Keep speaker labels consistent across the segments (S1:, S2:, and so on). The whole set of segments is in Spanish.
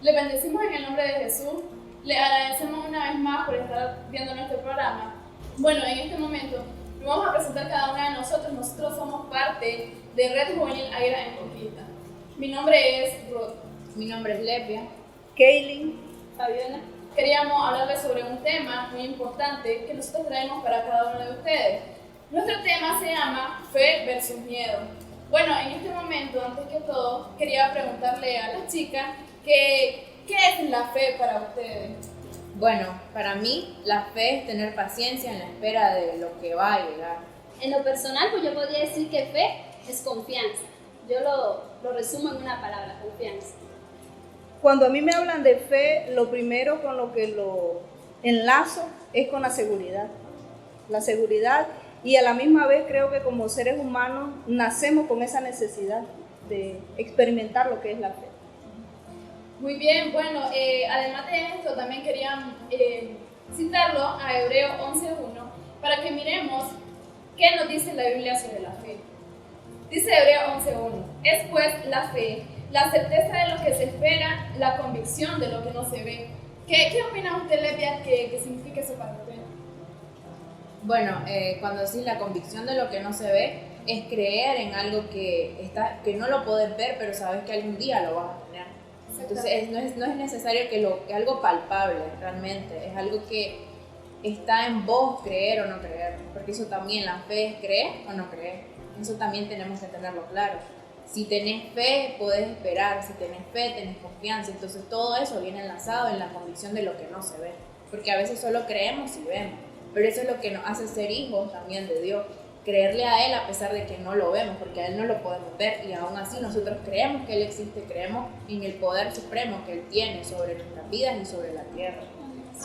S1: Le bendecimos en el nombre de Jesús. Le agradecemos una vez más por estar viendo nuestro programa. Bueno, en este momento nos vamos a presentar cada una de nosotros. Nosotros somos parte de Red Juvenil Águila en Conquista. Mi nombre es Ruth.
S2: Mi nombre es Lepia.
S3: Kaylin.
S1: Fabiola. Queríamos hablarles sobre un tema muy importante que nosotros traemos para cada uno de ustedes. Nuestro tema se llama Fe versus Miedo. Bueno, en este momento, antes que todo, quería preguntarle a las chicas ¿qué es la fe para ustedes?
S2: Bueno, para mí la fe es tener paciencia en la espera de lo que va a llegar.
S4: En lo personal, pues yo podría decir que fe es confianza. Yo lo resumo en una palabra, confianza.
S3: Cuando a mí me hablan de fe, lo primero con lo que lo enlazo es con la seguridad. La seguridad, y a la misma vez creo que como seres humanos nacemos con esa necesidad de experimentar lo que es la fe.
S1: Muy bien, bueno, además de esto también querían citarlo a Hebreos 11.1 para que miremos qué nos dice la Biblia sobre la fe. Dice Hebreos 11.1, es pues la fe, la certeza de lo que se espera, la convicción de lo que no se ve. ¿Qué opina usted, Lepia, que significa eso para usted?
S2: Bueno, cuando decís la convicción de lo que no se ve, es creer en algo que no lo podés ver, pero sabes que algún día lo vas a tener. Entonces no es necesario que algo palpable realmente, es algo que está en vos creer o no creer, porque eso también, la fe es creer o no creer, eso también tenemos que tenerlo claro. Si tenés fe, podés esperar, si tenés fe, tenés confianza, entonces todo eso viene enlazado en la convicción de lo que no se ve, porque a veces solo creemos y vemos, pero eso es lo que nos hace ser hijos también de Dios. Creerle a Él a pesar de que no lo vemos, porque a Él no lo podemos ver y aún así nosotros creemos que Él existe, creemos en el poder supremo que Él tiene sobre nuestras vidas y sobre la tierra.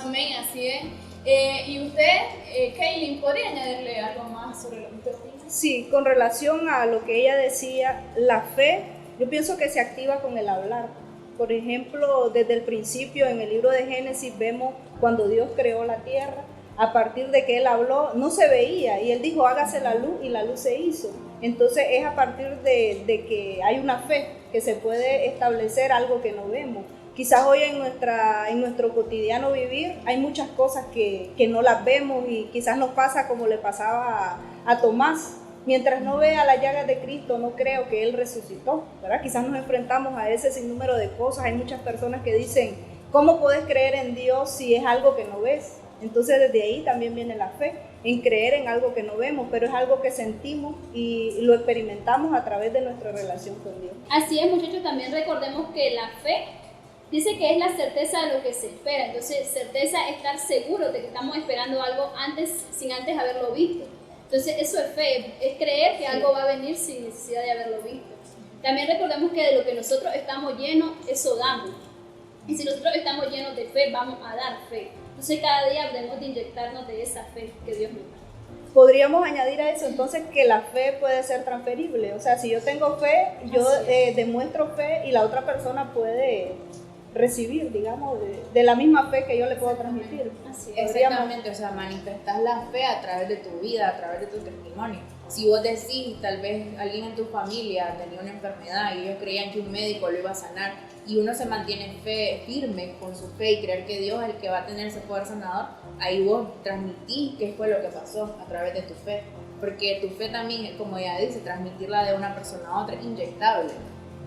S1: Amén, así es. ¿Y usted, Kaylin, podría añadirle algo más sobre lo que usted opina?
S3: Sí, con relación a lo que ella decía, la fe, yo pienso que se activa con el hablar. Por ejemplo, desde el principio en el libro de Génesis vemos cuando Dios creó la tierra. A partir de que él habló, no se veía y él dijo hágase la luz y la luz se hizo. Entonces es a partir de que hay una fe que se puede establecer algo que no vemos. Quizás hoy en nuestro cotidiano vivir hay muchas cosas que no las vemos y quizás nos pasa como le pasaba a Tomás. Mientras no vea las llagas de Cristo, no creo que Él resucitó, ¿verdad? Quizás nos enfrentamos a ese sinnúmero de cosas. Hay muchas personas que dicen, ¿cómo puedes creer en Dios si es algo que no ves? Entonces desde ahí también viene la fe, en creer en algo que no vemos, pero es algo que sentimos y lo experimentamos a través de nuestra relación con Dios.
S4: Así es, muchachos, también recordemos que la fe dice que es la certeza de lo que se espera. Entonces, certeza es estar seguro de que estamos esperando algo sin antes haberlo visto. Entonces, eso es fe, es creer que algo va a venir sin necesidad de haberlo visto. También recordemos que de lo que nosotros estamos llenos, eso damos. Y si nosotros estamos llenos de fe, vamos a dar fe. Entonces cada día debemos de inyectarnos de esa fe que Dios nos da.
S3: Podríamos añadir a eso entonces que la fe puede ser transferible. O sea, si yo tengo fe, yo demuestro fe y la otra persona puede recibir, digamos, de la misma fe que yo le puedo transmitir.
S4: Así es.
S2: Exactamente, o sea, manifestás la fe a través de tu vida, a través de tu testimonio. Si vos decís, tal vez alguien en tu familia tenía una enfermedad y ellos creían que un médico lo iba a sanar, y uno se mantiene firme con su fe y creer que Dios es el que va a tener ese poder sanador, ahí vos transmitís qué fue lo que pasó a través de tu fe. Porque tu fe también, como ella dice, transmitirla de una persona a otra, inyectable.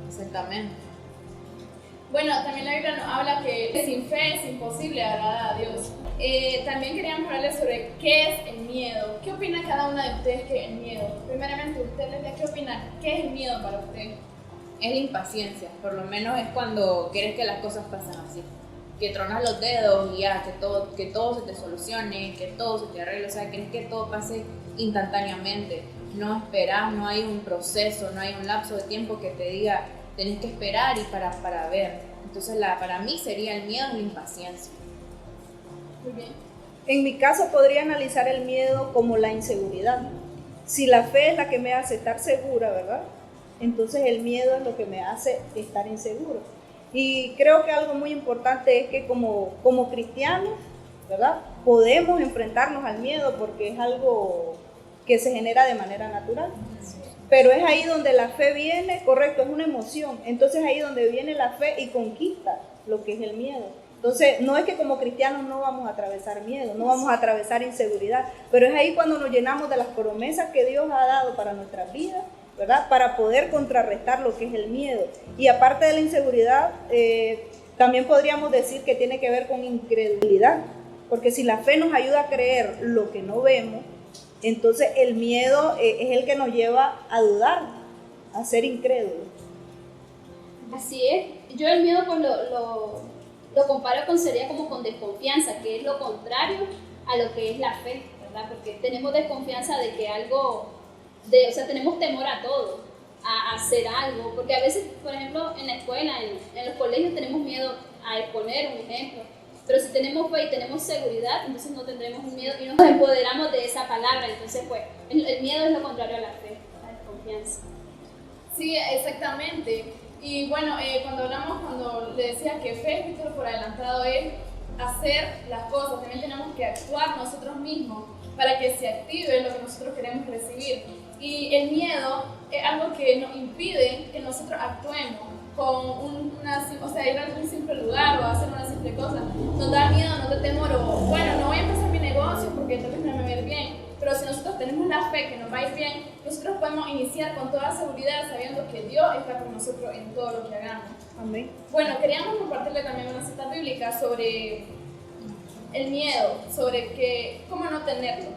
S2: Exactamente.
S1: Bueno, también la Biblia nos habla que sin fe es imposible agradar a Dios. También queríamos hablarles sobre qué es el miedo. ¿Qué opina cada una de ustedes que es el miedo? Primeramente, ustedes, ¿qué opinan? ¿Qué es el miedo para ustedes?
S2: Es la impaciencia, por lo menos es cuando quieres que las cosas pasen así, que tronas los dedos y ya, que todo se te solucione, que todo se te arregle, o sea, quieres que todo pase instantáneamente, no esperas, no hay un proceso, no hay un lapso de tiempo que te diga, tenés que esperar y para ver. Entonces para mí sería el miedo y la impaciencia.
S1: Muy bien.
S3: En mi caso podría analizar el miedo como la inseguridad. Si la fe es la que me hace estar segura, ¿verdad? Entonces el miedo es lo que me hace estar inseguro. Y creo que algo muy importante es que como cristianos, ¿verdad? Podemos enfrentarnos al miedo porque es algo que se genera de manera natural. Pero es ahí donde la fe viene, correcto, es una emoción. Entonces ahí donde viene la fe y conquista lo que es el miedo. Entonces, no es que como cristianos no vamos a atravesar miedo, no vamos a atravesar inseguridad, pero es ahí cuando nos llenamos de las promesas que Dios ha dado para nuestras vidas, ¿verdad? Para poder contrarrestar lo que es el miedo. Y aparte de la inseguridad, también podríamos decir que tiene que ver con incredulidad, porque si la fe nos ayuda a creer lo que no vemos, entonces el miedo es el que nos lleva a dudar, a ser incrédulos.
S4: Así es. Yo el miedo pues lo comparo con, sería como con desconfianza, que es lo contrario a lo que es la fe, ¿verdad? Porque tenemos desconfianza de que algo, o sea, tenemos temor a todo, a hacer algo, porque a veces, por ejemplo, en la escuela, en los colegios tenemos miedo a exponer un ejemplo, pero si tenemos fe y tenemos seguridad, entonces no tendremos un miedo y nos empoderamos de esa palabra. Entonces, pues, el miedo es lo contrario a la fe, la desconfianza.
S1: Sí, exactamente. Y bueno, cuando le decía que fe, Víctor, por adelantado, es hacer las cosas. También tenemos que actuar nosotros mismos para que se active lo que nosotros queremos recibir. Y el miedo es algo que nos impide que nosotros actuemos con ir a un simple lugar o hacer una simple cosa. Nos da miedo, nos da temor, o bueno, no voy a empezar mi negocio porque tal vez no me va a ir bien. Pero si nosotros tenemos la fe que nos va a ir bien, nosotros podemos iniciar con toda seguridad sabiendo que Dios está con nosotros en todo lo que hagamos.
S3: Amén.
S1: Bueno, queríamos compartirle también una cita bíblica sobre el miedo, sobre cómo no tenerlo.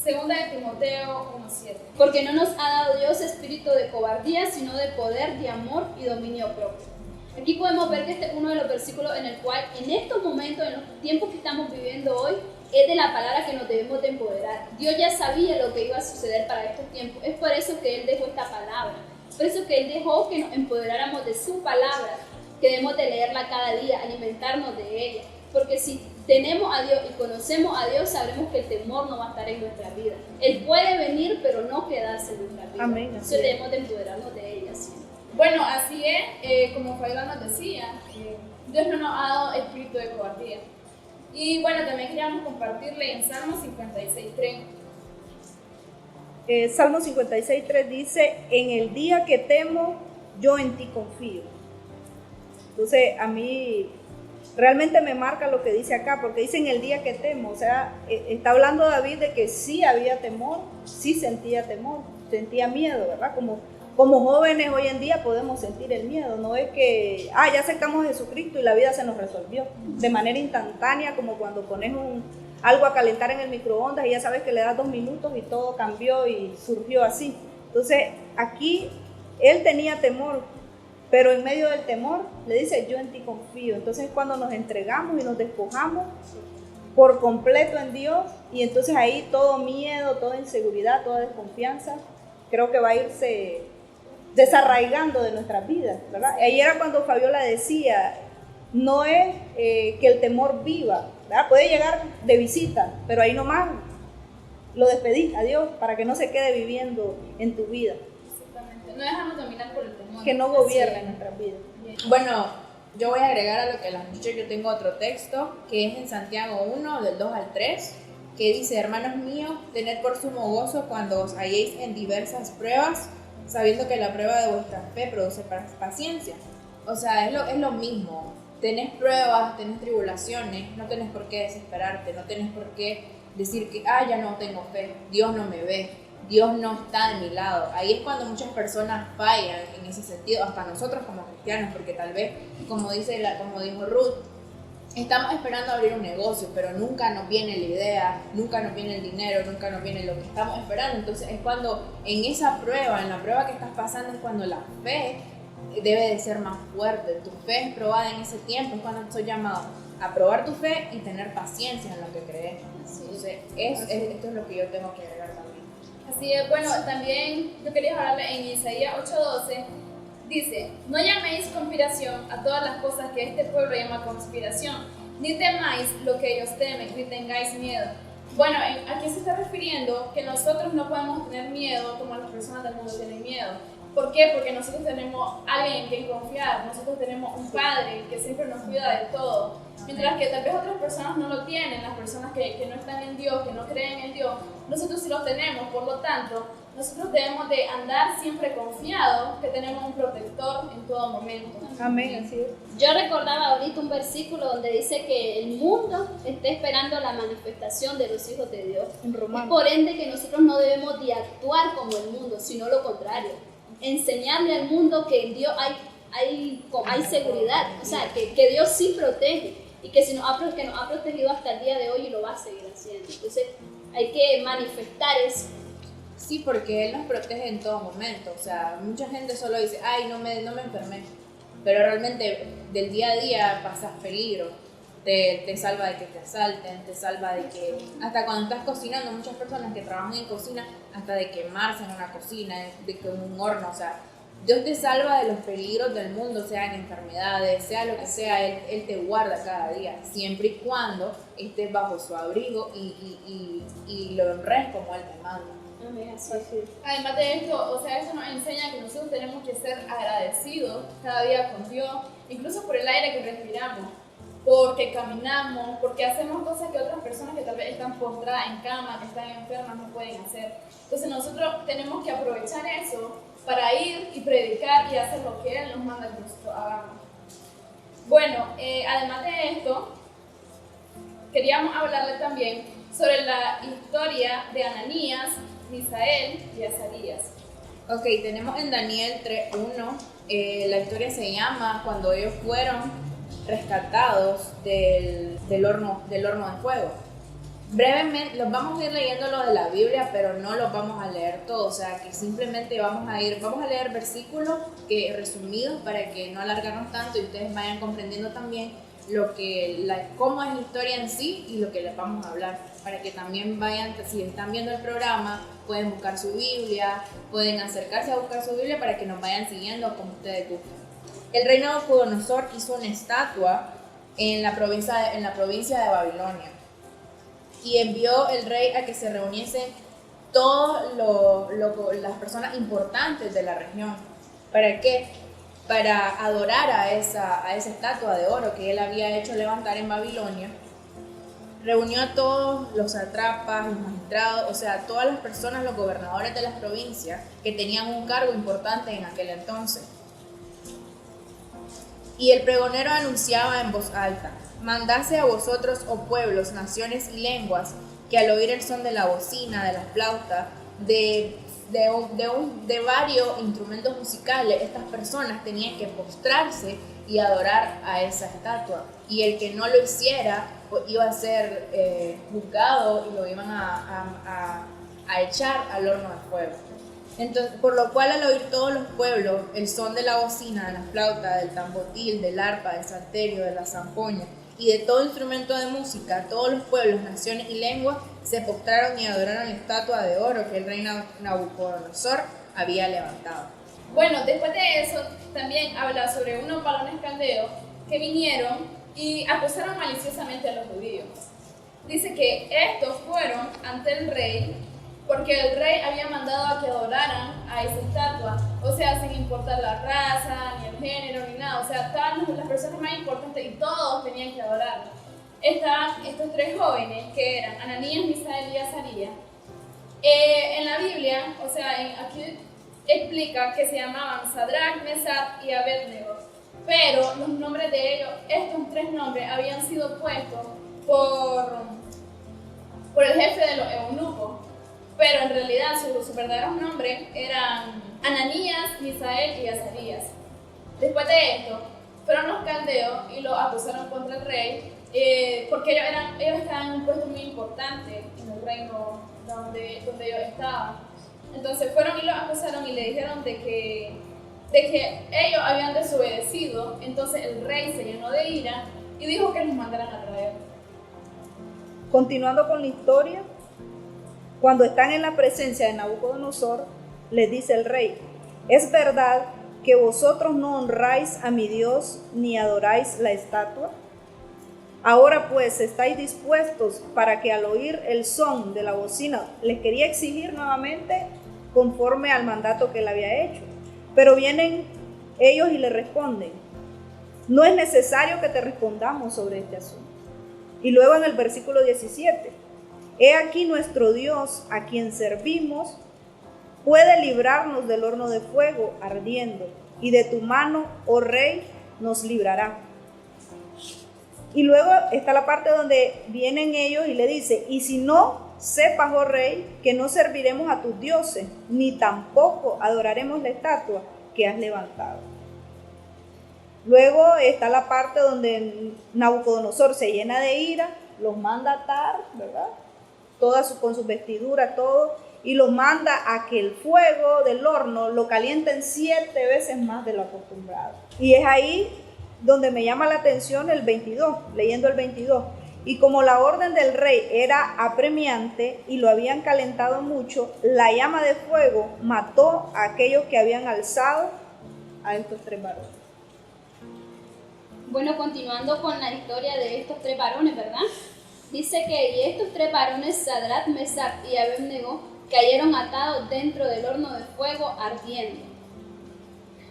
S1: Segunda de Timoteo 1:7.
S4: Porque no nos ha dado Dios espíritu de cobardía, sino de poder, de amor y dominio propio. Aquí podemos ver que este es uno de los versículos en el cual, en estos momentos, en los tiempos que estamos viviendo hoy, es de la palabra que nos debemos de empoderar. Dios ya sabía lo que iba a suceder para estos tiempos. Es por eso que Él dejó esta palabra. Es por eso que Él dejó que nos empoderáramos de su palabra, que debemos de leerla cada día, alimentarnos de ella. Porque si tenemos a Dios y conocemos a Dios, sabremos que el temor no va a estar en nuestra vida. Él puede venir, pero no quedarse en nuestra vida.
S3: Amén.
S4: Entonces debemos de empoderarnos de ella siempre.
S1: Bueno, así es, como Fabián nos decía, Dios no nos ha dado espíritu de cobardía. Y bueno, también queríamos compartirle en Salmo 56:3.
S3: Salmo 56:3 dice: en el día que temo, yo en ti confío. Entonces, a mí realmente me marca lo que dice acá, porque dice en el día que temo, o sea, está hablando David de que sí había temor, sí sentía temor, sentía miedo, ¿verdad? Como jóvenes hoy en día podemos sentir el miedo, no es que, ya aceptamos a Jesucristo y la vida se nos resolvió de manera instantánea, como cuando pones algo a calentar en el microondas y ya sabes que le das 2 minutos y todo cambió y surgió así. Entonces, aquí él tenía temor, pero en medio del temor le dice: yo en ti confío. Entonces, cuando nos entregamos y nos despojamos por completo en Dios, y entonces ahí todo miedo, toda inseguridad, toda desconfianza, creo que va a irse desarraigando de nuestras vidas, ¿verdad? Ahí era cuando Fabiola decía, no es que el temor viva, ¿verdad? Puede llegar de visita, pero ahí nomás lo despedís a Dios para que no se quede viviendo en tu vida.
S1: Exactamente, no dejarnos dominar por el temor.
S3: Que no gobierne nuestras vidas.
S2: Bueno, yo voy a agregar a lo que las dicho, yo tengo otro texto que es en Santiago 1, del 2 al 3, que dice: hermanos míos, tened por sumo gozo cuando os halléis en diversas pruebas, sabiendo que la prueba de vuestra fe produce paciencia. O sea, es lo mismo. Tenés pruebas, tenés tribulaciones, no tenés por qué desesperarte, no tenés por qué decir que ya no tengo fe, Dios no me ve, Dios no está de mi lado. Ahí es cuando muchas personas fallan en ese sentido, hasta nosotros como cristianos, porque tal vez, como dijo Ruth, estamos esperando abrir un negocio, pero nunca nos viene la idea, nunca nos viene el dinero, nunca nos viene lo que estamos esperando. Entonces es cuando en esa prueba, en la prueba que estás pasando, es cuando la fe debe de ser más fuerte. Tu fe es probada en ese tiempo, es cuando estoy llamado a probar tu fe y tener paciencia en lo que crees. Entonces esto es lo que yo tengo que agregar también.
S1: Así es, bueno, también yo quería hablarle en Isaías 8:12. Dice: no llaméis conspiración a todas las cosas que este pueblo llama conspiración, ni temáis lo que ellos temen, ni tengáis miedo. Bueno, aquí se está refiriendo que nosotros no podemos tener miedo como las personas del mundo tienen miedo. ¿Por qué? Porque nosotros tenemos alguien en quien confiar, nosotros tenemos un Padre que siempre nos cuida de todo. Mientras que tal vez otras personas no lo tienen, las personas que no están en Dios, que no creen en Dios, nosotros sí lo tenemos. Por lo tanto, nosotros debemos de andar siempre confiados que tenemos un protector en todo momento.
S3: Amén, así es.
S4: Yo recordaba ahorita un versículo donde dice que el mundo está esperando la manifestación de los hijos de Dios.
S3: En
S4: Es
S3: Romanos.
S4: por ende que nosotros no debemos de actuar como el mundo, sino lo contrario. Enseñarle al mundo que en Dios hay seguridad, o sea, que Dios sí protege y que, que nos ha protegido hasta el día de hoy y lo va a seguir haciendo. Entonces hay que manifestar eso.
S2: Sí, porque Él nos protege en todo momento. O sea, mucha gente solo dice, ay, no me enfermé. Pero realmente del día a día pasas peligro. Te salva de que te asalten, te salva de que... Hasta cuando estás cocinando, muchas personas que trabajan en cocina, hasta de quemarse en una cocina, de que en un horno, o sea... Dios te salva de los peligros del mundo, sean enfermedades, sea lo que sea, Él te guarda cada día, siempre y cuando estés bajo su abrigo y lo honres como Él te manda.
S4: Amén, así es.
S1: Además de esto, o sea, esto nos enseña que nosotros tenemos que ser agradecidos cada día con Dios, incluso por el aire que respiramos, porque caminamos, porque hacemos cosas que otras personas que tal vez están postradas en cama, que están enfermas, no pueden hacer. Entonces nosotros tenemos que aprovechar eso para ir y predicar y hacer lo que Él nos manda que nosotros hagamos. Bueno, además de esto, queríamos hablarle también sobre la historia de Ananías, Misael y Azarías.
S2: Ok, tenemos en Daniel 3:1, la historia se llama cuando ellos fueron rescatados del horno de fuego. Brevemente, los vamos a ir leyendo lo de la Biblia, pero no los vamos a leer todo, o sea que simplemente vamos a leer versículos resumidos para que no alargarnos tanto y ustedes vayan comprendiendo también cómo es la historia en sí y lo que les vamos a hablar, para que también vayan, si están viendo el programa, pueden buscar su Biblia, pueden acercarse a buscar su Biblia para que nos vayan siguiendo como ustedes gusten. El rey Nabucodonosor hizo una estatua en la provincia de Babilonia. Y envió el rey a que se reuniesen todas las personas importantes de la región. ¿Para qué? Para adorar a esa estatua de oro que él había hecho levantar en Babilonia. Reunió a todos los satrapas, los magistrados, o sea, todas las personas, los gobernadores de las provincias que tenían un cargo importante en aquel entonces. Y el pregonero anunciaba en voz alta: mandase a vosotros, oh pueblos, naciones y lenguas, que al oír el son de la bocina, de la flauta, de varios instrumentos musicales, estas personas tenían que postrarse y adorar a esa estatua. Y el que no lo hiciera, pues, iba a ser juzgado y lo iban a echar al horno de fuego. Entonces, por lo cual al oír todos los pueblos el son de la bocina, de la flauta, del tambotil, del arpa, del salterio, de la zampoña y de todo instrumento de música, todos los pueblos, naciones y lenguas se postraron y adoraron la estatua de oro que el rey Nabucodonosor había levantado.
S1: Bueno, después de eso también habla sobre unos varones caldeos que vinieron y acusaron maliciosamente a los judíos. Dice que estos fueron ante el rey porque el rey había mandado a que adoraran a esa estatua, o sea, sin importar la raza, ni el género, ni nada, o sea, estaban las personas más importantes y todos tenían que adorarla. Estaban estos tres jóvenes que eran Ananías, Misael y Azarías. En la Biblia, o sea, aquí explica que se llamaban Sadrach, Mesach y Abednego, pero los nombres de ellos, estos tres nombres, habían sido puestos por el jefe de los eunucos. Pero en realidad sus verdaderos nombres eran Ananías, Misael y Azarías. Después de esto, fueron los caldeos y los acusaron contra el rey, porque ellos estaban en un puesto muy importante en el reino donde ellos estaban. Entonces fueron y los acusaron y le dijeron de que ellos habían desobedecido. Entonces el rey se llenó de ira y dijo que los mandaran a traer.
S3: Continuando con la historia, cuando están en la presencia de Nabucodonosor, les dice el rey: es verdad que vosotros no honráis a mi Dios ni adoráis la estatua. Ahora pues, ¿estáis dispuestos para que al oír el son de la bocina? Les quería exigir nuevamente conforme al mandato que él había hecho. Pero vienen ellos y le responden: No es necesario que te respondamos sobre este asunto. Y luego en el versículo 17, he aquí nuestro Dios, a quien servimos, puede librarnos del horno de fuego ardiendo, y de tu mano, oh rey, nos librará. Y luego está la parte donde vienen ellos y le dice, y si no, sepas, oh rey, que no serviremos a tus dioses, ni tampoco adoraremos la estatua que has levantado. Luego está la parte donde Nabucodonosor se llena de ira, los manda a atar, ¿verdad? Con sus vestiduras, todo, y los manda a que el fuego del horno lo calienten 7 veces más de lo acostumbrado. Y es ahí donde me llama la atención el 22, leyendo el 22. Y como la orden del rey era apremiante y lo habían calentado mucho, la llama de fuego mató a aquellos que habían alzado a estos 3 varones.
S4: Bueno, continuando con la historia de estos 3 varones, ¿verdad? Dice que y estos 3 varones, Sadrach, Mesach y Abed-nego, cayeron atados dentro del horno de fuego ardiendo.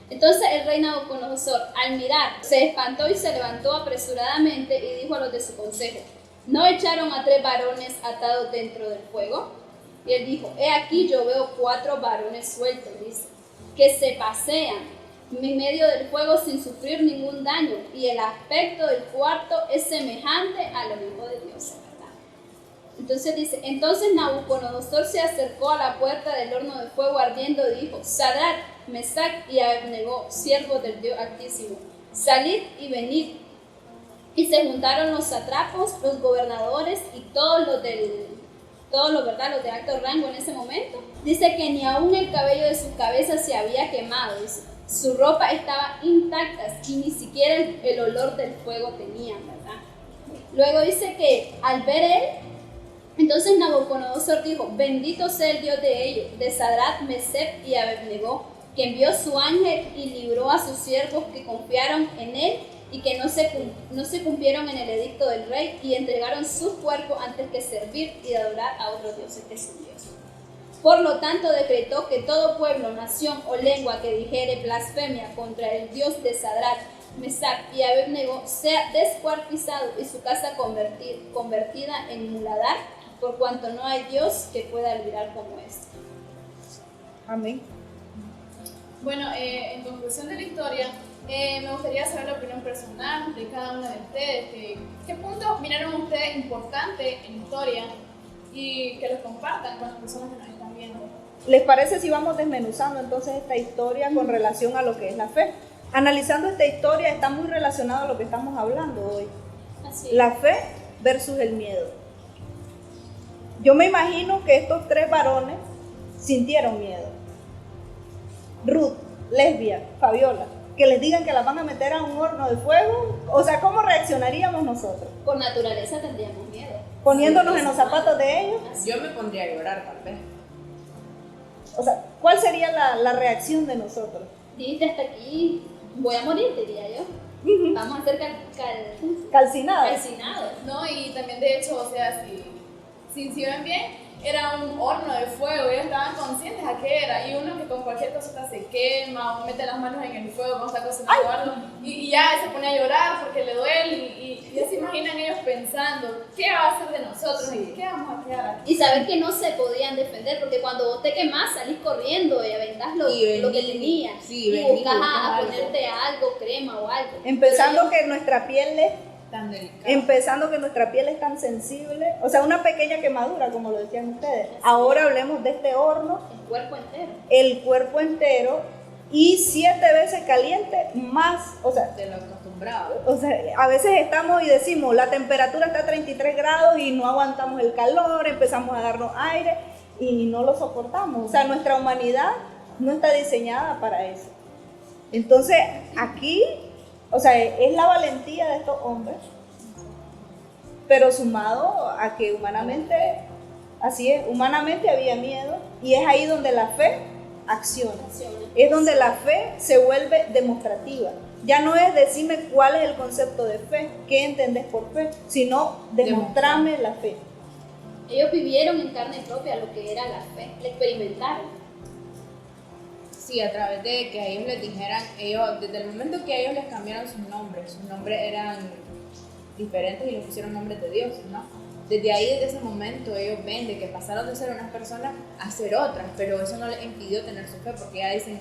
S4: Entonces el rey Nabucodonosor, al mirar, se espantó y se levantó apresuradamente y dijo a los de su consejo, ¿no echaron a 3 varones atados dentro del fuego? Y él dijo, he aquí yo veo 4 varones sueltos, dice, que se pasean en medio del fuego sin sufrir ningún daño, y el aspecto del cuarto es semejante a lo mismo de Dios, ¿verdad? Entonces dice, entonces Nabucodonosor se acercó a la puerta del horno de fuego ardiendo y dijo, Sadrach, Mesach y Abed-nego, siervos del Dios Altísimo, salid y venid. Y se juntaron los satrapos, los gobernadores y todos los ¿verdad? Los de alto rango en ese momento. Dice que ni aún el cabello de su cabeza se había quemado, dice. Su ropa estaba intacta y ni siquiera el olor del fuego tenían, ¿verdad? Luego dice que al ver él, entonces Nabucodonosor dijo, bendito sea el Dios de ellos, de Sadrach, Mesach y Abed-nego, que envió su ángel y libró a sus siervos que confiaron en él y que no se cumplieron en el edicto del rey y entregaron sus cuerpos antes que servir y de adorar a otros dioses que su Dios. Por lo tanto, decretó que todo pueblo, nación o lengua que dijere blasfemia contra el Dios de Sadrach, Mesach y Abed-nego sea descuartizado y su casa convertida en muladar, por cuanto no hay Dios que pueda librar como este.
S3: Amén.
S1: Bueno, en conclusión de la historia, me gustaría saber la opinión personal de cada uno de ustedes. ¿Qué puntos miraron ustedes importantes en la historia? Y que los compartan con las personas que nos están viendo.
S3: ¿Les parece si vamos desmenuzando entonces esta historia con relación a lo que es la fe? Analizando esta historia está muy relacionado a lo que estamos hablando hoy.
S4: Así es.
S3: La fe versus el miedo. Yo me imagino que estos 3 varones sintieron miedo. Ruth, Lesbia, Fabiola, que les digan que las van a meter a un horno de fuego. O sea, ¿cómo reaccionaríamos nosotros?
S4: Por naturaleza tendríamos miedo.
S3: Poniéndonos en los zapatos de ellos.
S2: Yo me pondría a llorar tal vez.
S3: O sea, ¿cuál sería la reacción de nosotros?
S4: Dijiste hasta aquí, voy a morir, diría yo. Vamos a ser
S3: Calcinados.
S4: calcinados.
S1: No, y también de hecho, o sea, si ven bien, era un horno de fuego, ellos estaban conscientes a qué era, y uno que con cualquier cosita se quema o mete las manos en el fuego cuando está cocinando algo, y ya se pone a llorar porque le duele, y ya se imaginan ellos pensando, ¿qué va a hacer de nosotros?
S2: Sí.
S1: ¿Qué vamos a quedar aquí?
S4: Y saber que no se podían defender, porque cuando vos te quemás, salís corriendo y aventás lo que tenías.
S2: Sí,
S4: y
S2: venís,
S4: buscas a
S2: algo.
S4: ponerte algo, crema o algo.
S3: Empezando que nuestra piel es
S2: Tan delicado.
S3: Empezando que nuestra piel es tan sensible, o sea, una pequeña quemadura, como lo decían ustedes. Ahora hablemos de este horno,
S4: El cuerpo entero.
S3: el cuerpo entero y 7 veces caliente más, o sea,
S2: De lo acostumbrado.
S3: a veces estamos y decimos, la temperatura está a 33 grados y no aguantamos el calor, empezamos a darnos aire y no lo soportamos. O sea, nuestra humanidad no está diseñada para eso. Entonces, aquí, o sea, es la valentía de estos hombres, pero sumado a que humanamente, así es, humanamente había miedo, y es ahí donde la fe acciona. Es donde la fe se vuelve demostrativa. Ya no es decirme cuál es el concepto de fe, qué entendés por fe, sino demostrarme la fe.
S4: Ellos vivieron en carne propia lo que era la fe, la experimentaron.
S2: Sí, a través de que a ellos les dijeran, ellos, desde el momento que a ellos les cambiaron sus nombres eran diferentes y les pusieron nombres de Dios, ¿no? Desde ahí, desde ese momento, ellos ven de que pasaron de ser unas personas a ser otras, pero eso no les impidió tener su fe, porque ya dicen,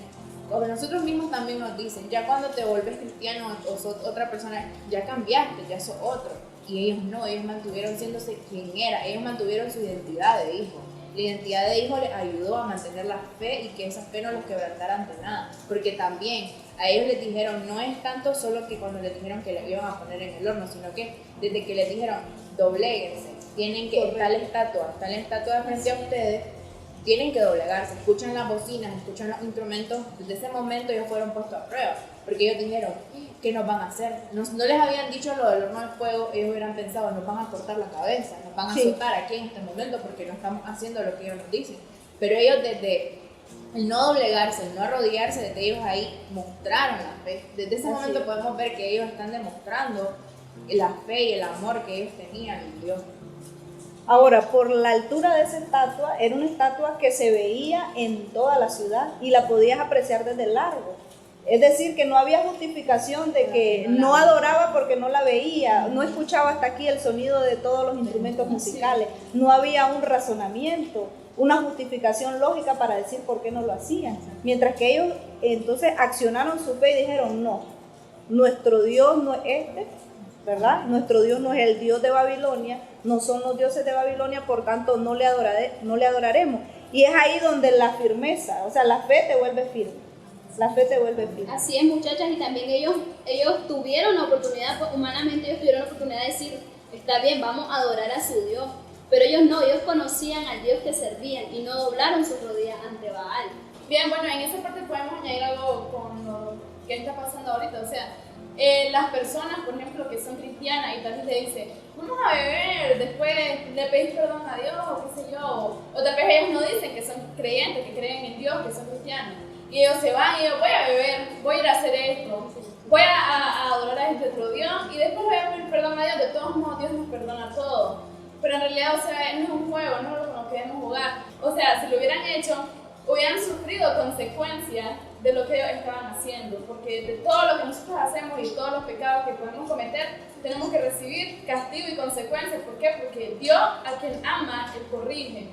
S2: como nosotros mismos también nos dicen, ya cuando te vuelves cristiano o sos otra persona, ya cambiaste, ya sos otro. Y ellos no, ellos mantuvieron siéndose quien era, ellos mantuvieron su identidad de hijo. La identidad de hijo les ayudó a mantener la fe y que esa fe no los quebrantara ante nada. Porque también a ellos les dijeron, no es tanto solo que cuando les dijeron que le iban a poner en el horno, sino que desde que les dijeron, dobléguense, tienen que, está la estatua de frente a ustedes, tienen que doblegarse, escuchan las bocinas, escuchan los instrumentos. Desde ese momento ellos fueron puestos a prueba, porque ellos dijeron, ¿qué nos van a hacer? No les habían dicho lo del horno de fuego, ellos hubieran pensado, nos van a cortar la cabeza, nos van a azotar aquí en este momento porque no estamos haciendo lo que ellos nos dicen. Pero ellos desde el no doblegarse, el no arrodillarse, desde ellos ahí mostraron la fe. Desde ese momento podemos ver que ellos están demostrando la fe y el amor que ellos tenían en Dios.
S3: Ahora, por la altura de esa estatua, era una estatua que se veía en toda la ciudad y la podías apreciar desde largo. Es decir, que no había justificación de que no adoraba porque no la veía, no escuchaba hasta aquí el sonido de todos los instrumentos musicales, no había un razonamiento, una justificación lógica para decir por qué no lo hacían. Mientras que ellos entonces accionaron su fe y dijeron, no, nuestro Dios no es este, ¿verdad? Nuestro Dios no es el Dios de Babilonia, no son los dioses de Babilonia, por tanto no le adoraremos. Y es ahí donde la firmeza, o sea, la fe te vuelve firme. La fe te vuelve firme.
S4: Así es, muchachas, y también ellos tuvieron la oportunidad, humanamente ellos tuvieron la oportunidad de decir, está bien, vamos a adorar a su Dios, pero ellos no, ellos conocían al Dios que servían y no doblaron sus rodillas ante Baal.
S1: Bien, bueno, en esa parte podemos añadir algo con lo que está pasando ahorita, o sea, las personas, por ejemplo, que son cristianas y tal vez le dicen, vamos a beber, después le pedís perdón a Dios, o qué sé yo, o tal vez ellos no dicen que son creyentes, que creen en Dios, que son cristianos. Y ellos se van y yo voy a beber, voy a ir a hacer esto, voy a adorar a este otro Dios y después voy a pedir perdón a Dios. De todos modos, Dios nos perdona todo. Pero en realidad, o sea, no es un juego, no es lo que queremos jugar. O sea, si lo hubieran hecho, hubieran sufrido consecuencias de lo que ellos estaban haciendo. Porque de todo lo que nosotros hacemos y todos los pecados que podemos cometer, tenemos que recibir castigo y consecuencias. ¿Por qué? Porque Dios, a quien ama, Él corrige.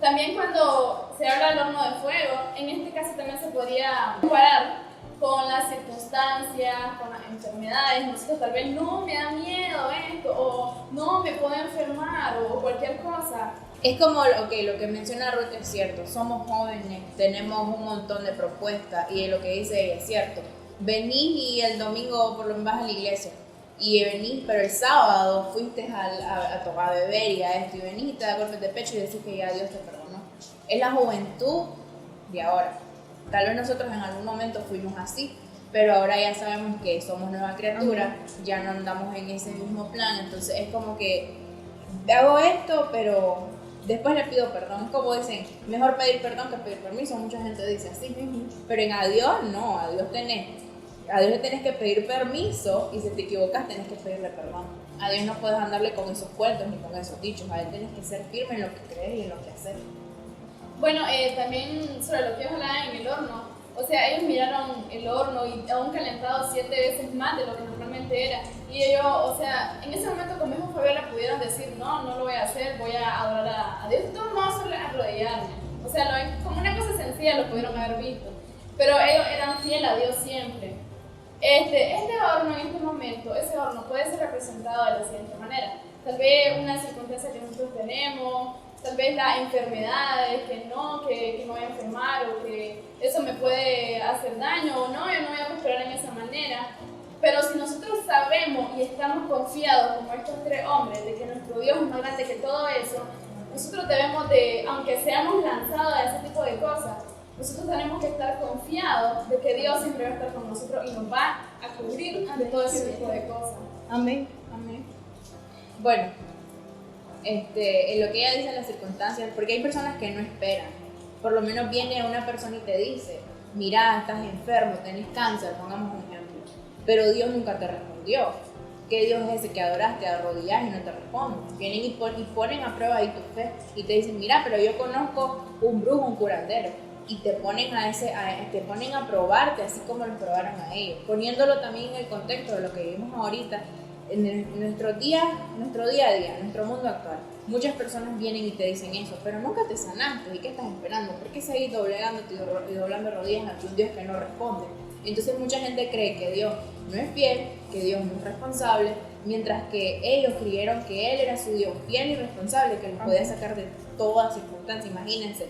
S1: También cuando se habla del horno de fuego, en este caso también se podría comparar con las circunstancias, con las enfermedades. Nosotros tal vez no me da miedo esto, o no me puedo enfermar, o cualquier cosa.
S2: Es como lo que menciona Ruth es cierto, somos jóvenes, tenemos un montón de propuestas y lo que dice ella es cierto. Venís y el domingo por lo menos vas a la iglesia. Y venís, pero el sábado fuiste a beber y a esto, y venís y te da golpes de pecho y decís que ya Dios te perdonó. Es la juventud de ahora. Tal vez nosotros en algún momento fuimos así, pero ahora ya sabemos que somos nueva criatura, ya no andamos en ese mismo plan, entonces es como que hago esto, pero después le pido perdón. Es como dicen, mejor pedir perdón que pedir permiso, mucha gente dice así, pero en a Dios no, a Dios le tenés que pedir permiso y si te equivocas tenés que pedirle perdón. A Dios no puedes andarle con esos cuentos ni con esos dichos, a Él tenés que ser firme en lo que crees y en lo que haces.
S1: Bueno, también sobre lo que ellos hablaban en el horno, o sea, ellos miraron el horno y aún calentado 7 veces más de lo que normalmente era. Y ellos, o sea, en ese momento como hijo Fabiola pudieron decir, no lo voy a hacer, voy a adorar a Dios. De todos modos, solo arrodillarme. O sea, como una cosa sencilla lo pudieron haber visto. Pero ellos eran fieles a Dios siempre. Este horno en este momento, ese horno puede ser representado de la siguiente manera. Tal vez una circunstancia que nosotros tenemos, tal vez las enfermedades, que me voy a enfermar o que eso me puede hacer daño o no, yo no voy a prosperar en esa manera. Pero si nosotros sabemos y estamos confiados como estos 3 hombres de que nuestro Dios es más grande que todo eso, nosotros debemos de, aunque seamos lanzados a ese tipo de cosas, nosotros tenemos que estar confiados de que Dios siempre va a estar con nosotros y nos va a cubrir de todo ese tipo de cosas.
S3: Amén.
S2: Amén. Bueno, en lo que ella dice en las circunstancias, porque hay personas que no esperan. Por lo menos viene una persona y te dice, mira, estás enfermo, tenés cáncer, pongamos un ejemplo. Pero Dios nunca te respondió. ¿Qué Dios es ese que adoraste, arrodillas y no te responde? Vienen y ponen a prueba ahí tu fe y te dicen, mira, pero yo conozco un brujo, un curandero. y te ponen te ponen a probarte así como los probaron a ellos, poniéndolo también en el contexto de lo que vivimos ahorita en nuestro día a día, en nuestro mundo actual. Muchas personas vienen y te dicen eso, pero nunca te sanaste. ¿Y qué estás esperando? ¿Por qué seguir doblegándote y doblando rodillas ante un Dios que no responde? Entonces mucha gente cree que Dios no es fiel, que Dios no es responsable, mientras que ellos creyeron que Él era su Dios fiel y responsable, que los podía sacar de toda circunstancia. Imagínense,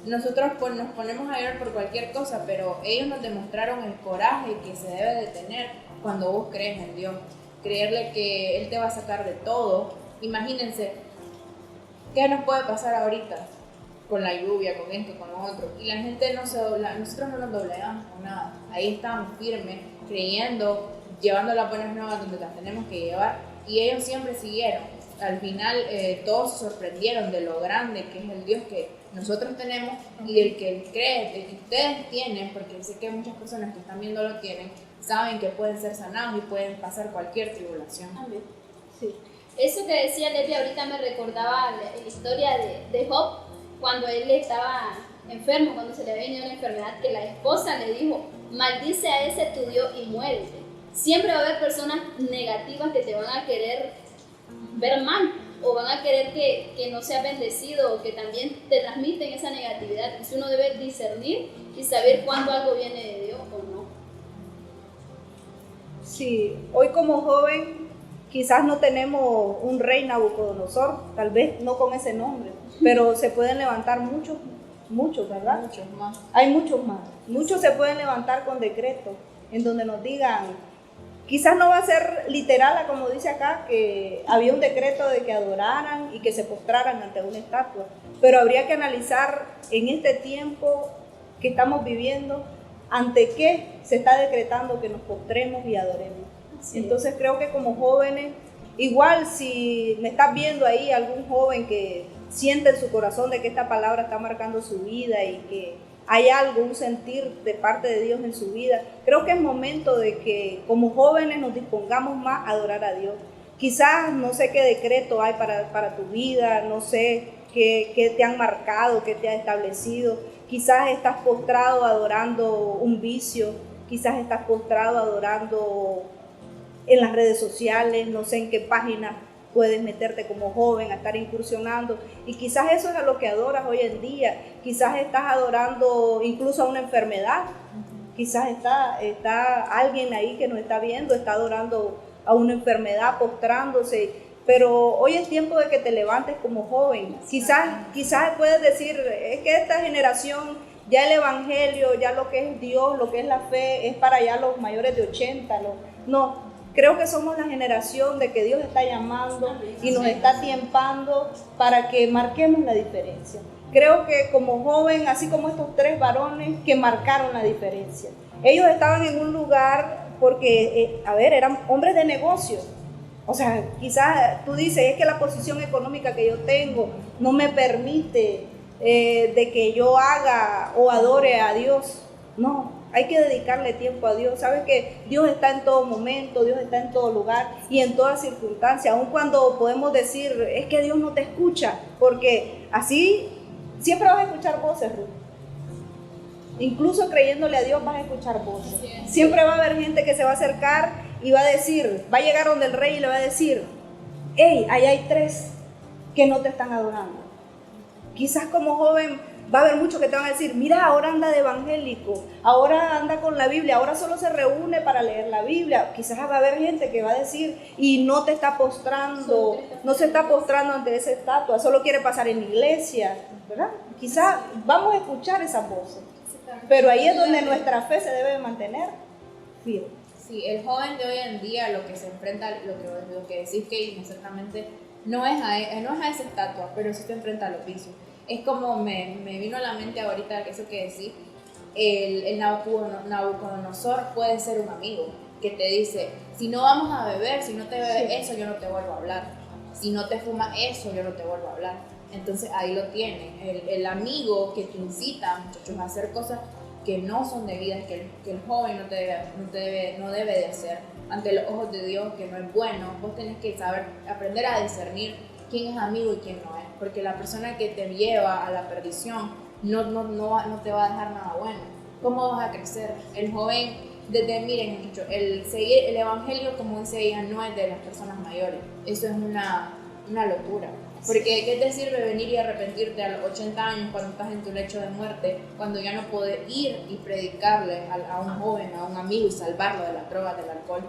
S2: nosotros nos ponemos a llorar por cualquier cosa, pero ellos nos demostraron el coraje que se debe de tener cuando vos crees en Dios, creerle que Él te va a sacar de todo. Imagínense, ¿qué nos puede pasar ahorita? Con la lluvia, con esto, con lo otro. Y la gente no se dobla, nosotros no nos doblegamos con nada. Ahí estamos firmes, creyendo, llevando las buenas nuevas donde las tenemos que llevar. Y ellos siempre siguieron. Al final todos se sorprendieron de lo grande que es el Dios que nosotros tenemos y el que Él cree, el que ustedes tienen, porque sé que muchas personas que están viendo lo tienen, saben que pueden ser sanados y pueden pasar cualquier tribulación.
S4: Amén. Sí. Eso que decía Levi ahorita me recordaba la historia de Job, cuando él estaba enfermo, cuando se le había venido la enfermedad, que la esposa le dijo, maldice a ese tu Dios y muérete. Siempre va a haber personas negativas que te van a querer ver mal, o van a querer que no seas bendecido, o que también te transmiten esa negatividad. Entonces uno debe discernir y saber cuándo algo viene de Dios o no.
S3: Sí, hoy como joven quizás no tenemos un rey Nabucodonosor, tal vez no con ese nombre, pero se pueden levantar muchos, ¿verdad?
S2: Muchos más.
S3: Hay muchos más. Muchos se pueden levantar con decretos en donde nos digan, quizás no va a ser literal, como dice acá, que había un decreto de que adoraran y que se postraran ante una estatua, pero habría que analizar en este tiempo que estamos viviendo, ante qué se está decretando que nos postremos y adoremos. Sí. Entonces creo que como jóvenes, igual si me estás viendo ahí algún joven que siente en su corazón de que esta palabra está marcando su vida y que hay algo, un sentir de parte de Dios en su vida, creo que es momento de que como jóvenes nos dispongamos más a adorar a Dios. Quizás no sé qué decreto hay para tu vida, no sé qué te han marcado, qué te ha establecido. Quizás estás postrado adorando un vicio, quizás estás postrado adorando en las redes sociales, no sé en qué página puedes meterte como joven a estar incursionando, y quizás eso es a lo que adoras hoy en día. Quizás estás adorando incluso a una enfermedad, quizás está alguien ahí que nos está viendo, está adorando a una enfermedad, postrándose, pero hoy es tiempo de que te levantes como joven. Quizás puedes decir, es que esta generación, ya el evangelio, ya lo que es Dios, lo que es la fe, es para ya los mayores de 80, no. Creo que somos la generación de que Dios está llamando y nos está tiempando para que marquemos la diferencia. Creo que como joven, así como estos tres varones que marcaron la diferencia, ellos estaban en un lugar porque, eran hombres de negocio. O sea, quizás tú dices, es que la posición económica que yo tengo no me permite de que yo haga o adore a Dios. No. Hay que dedicarle tiempo a Dios. Sabes que Dios está en todo momento, Dios está en todo lugar y en toda circunstancia. Aun cuando podemos decir, es que Dios no te escucha, porque así siempre vas a escuchar voces, Ruth. Incluso creyéndole a Dios vas a escuchar voces. Siempre va a haber gente que se va a acercar y va a decir, va a llegar donde el rey y le va a decir, hey, ahí hay tres que no te están adorando. Quizás como joven va a haber muchos que te van a decir, mira, ahora anda de evangélico, ahora anda con la Biblia, ahora solo se reúne para leer la Biblia. Quizás va a haber gente que va a decir, y no te está postrando, no se está postrando ante esa estatua, solo quiere pasar en la iglesia, ¿verdad? Quizás vamos a escuchar esas voces, pero ahí es donde nuestra fe se debe mantener firme.
S2: Sí, el joven de hoy en día lo que se enfrenta, lo que decís que exactamente no es a esa estatua, pero sí se enfrenta a los vicios. Es como me vino a la mente ahorita eso que decís, el Nabucodonosor puede ser un amigo que te dice, si no vamos a beber, si no te bebes eso, yo no te vuelvo a hablar. Si no te fumas eso, yo no te vuelvo a hablar. Entonces ahí lo tienen, el amigo que te incita, muchachos, a hacer cosas que no son debidas, que el joven no debe de hacer ante los ojos de Dios, que no es bueno. Vos tenés que saber, aprender a discernir quién es amigo y quién no es, porque la persona que te lleva a la perdición no te va a dejar nada bueno. ¿Cómo vas a crecer? El joven, miren, muchachos, el seguir el evangelio, como dice ella, no es de las personas mayores. Eso es una locura. Porque ¿qué te sirve venir y arrepentirte a los 80 años cuando estás en tu lecho de muerte, cuando ya no puedes ir y predicarle a un joven, a un amigo y salvarlo de las drogas, del alcohol?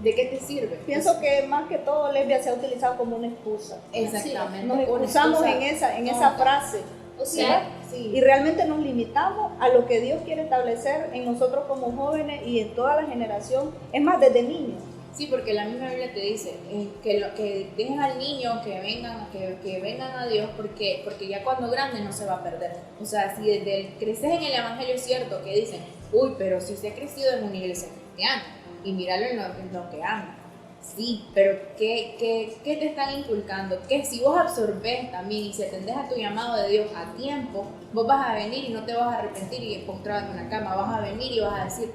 S2: ¿De qué te sirve?
S3: Pienso que más que todo lesbia se ha utilizado como una excusa.
S2: Exactamente.
S3: Nos excusamos en esa frase.
S4: O sea,
S2: sí.
S3: Y realmente nos limitamos a lo que Dios quiere establecer en nosotros como jóvenes y en toda la generación, es más, desde niños.
S2: Sí, porque la misma Biblia te dice que dejen al niño que vengan a Dios, porque ya cuando grande no se va a perder. O sea, si desde creces en el evangelio, es cierto que dicen, uy, pero si se ha crecido en una iglesia cristiana y míralo en lo que ama. Sí, pero ¿qué te están inculcando? Que si vos absorbes también y si atendés a tu llamado de Dios a tiempo, vos vas a venir y no te vas a arrepentir y postrado en una cama, vas a venir y vas a decir,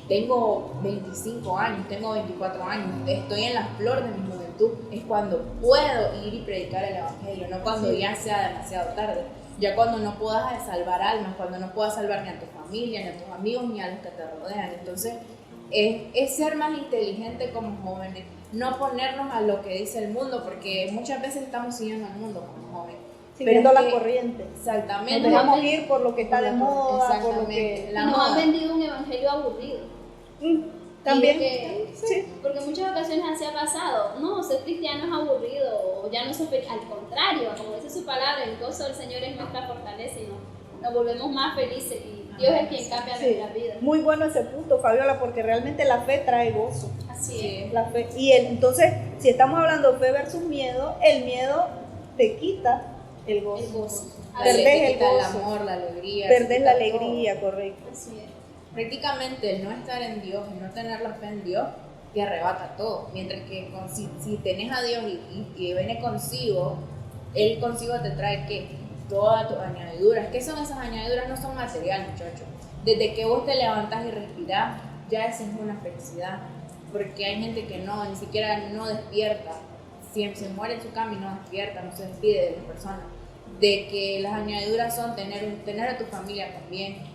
S2: tengo 25 años, tengo 24 años, estoy en la flor de mi juventud, es cuando puedo ir y predicar el evangelio, no cuando ya sea demasiado tarde, ya cuando no puedas salvar almas, cuando no puedas salvar ni a tu familia, ni a tus amigos, ni a los que te rodean. Entonces, es ser más inteligente como jóvenes, no ponernos a lo que dice el mundo, porque muchas veces estamos siguiendo al mundo como jóvenes.
S3: Siguiendo la corriente.
S2: Exactamente.
S3: Nos dejamos ir por lo que está de moda, por lo que...
S4: y nos han vendido un evangelio aburrido.
S3: También.
S4: Porque en muchas ocasiones así ha pasado. No, ser cristiano es aburrido, o ya no al contrario, como dice su palabra, el gozo del Señor es nuestra fortaleza y nos volvemos más felices y Dios es quien cambia nuestra vida.
S3: Muy bueno ese punto, Fabiola, porque realmente la fe trae gozo.
S4: Así es.
S3: La fe. Y entonces, si estamos hablando de fe versus miedo, el miedo te quita el gozo.
S4: El gozo.
S2: Perdés el amor, la alegría.
S3: Perdés la alegría, correcto.
S4: Así es.
S2: Prácticamente el no estar en Dios, el no tener la fe en Dios, te arrebata todo. Mientras que si tenés a Dios y viene consigo, Él consigo te trae ¿qué? Todas tus añadiduras. ¿Qué son esas añadiduras? No son material, muchachos. Desde que vos te levantás y respirás, ya esa es una felicidad. Porque hay gente que ni siquiera no despierta. Si se muere en su cama y no despierta, no se despide de las personas. De que las añadiduras son tener a tu familia también.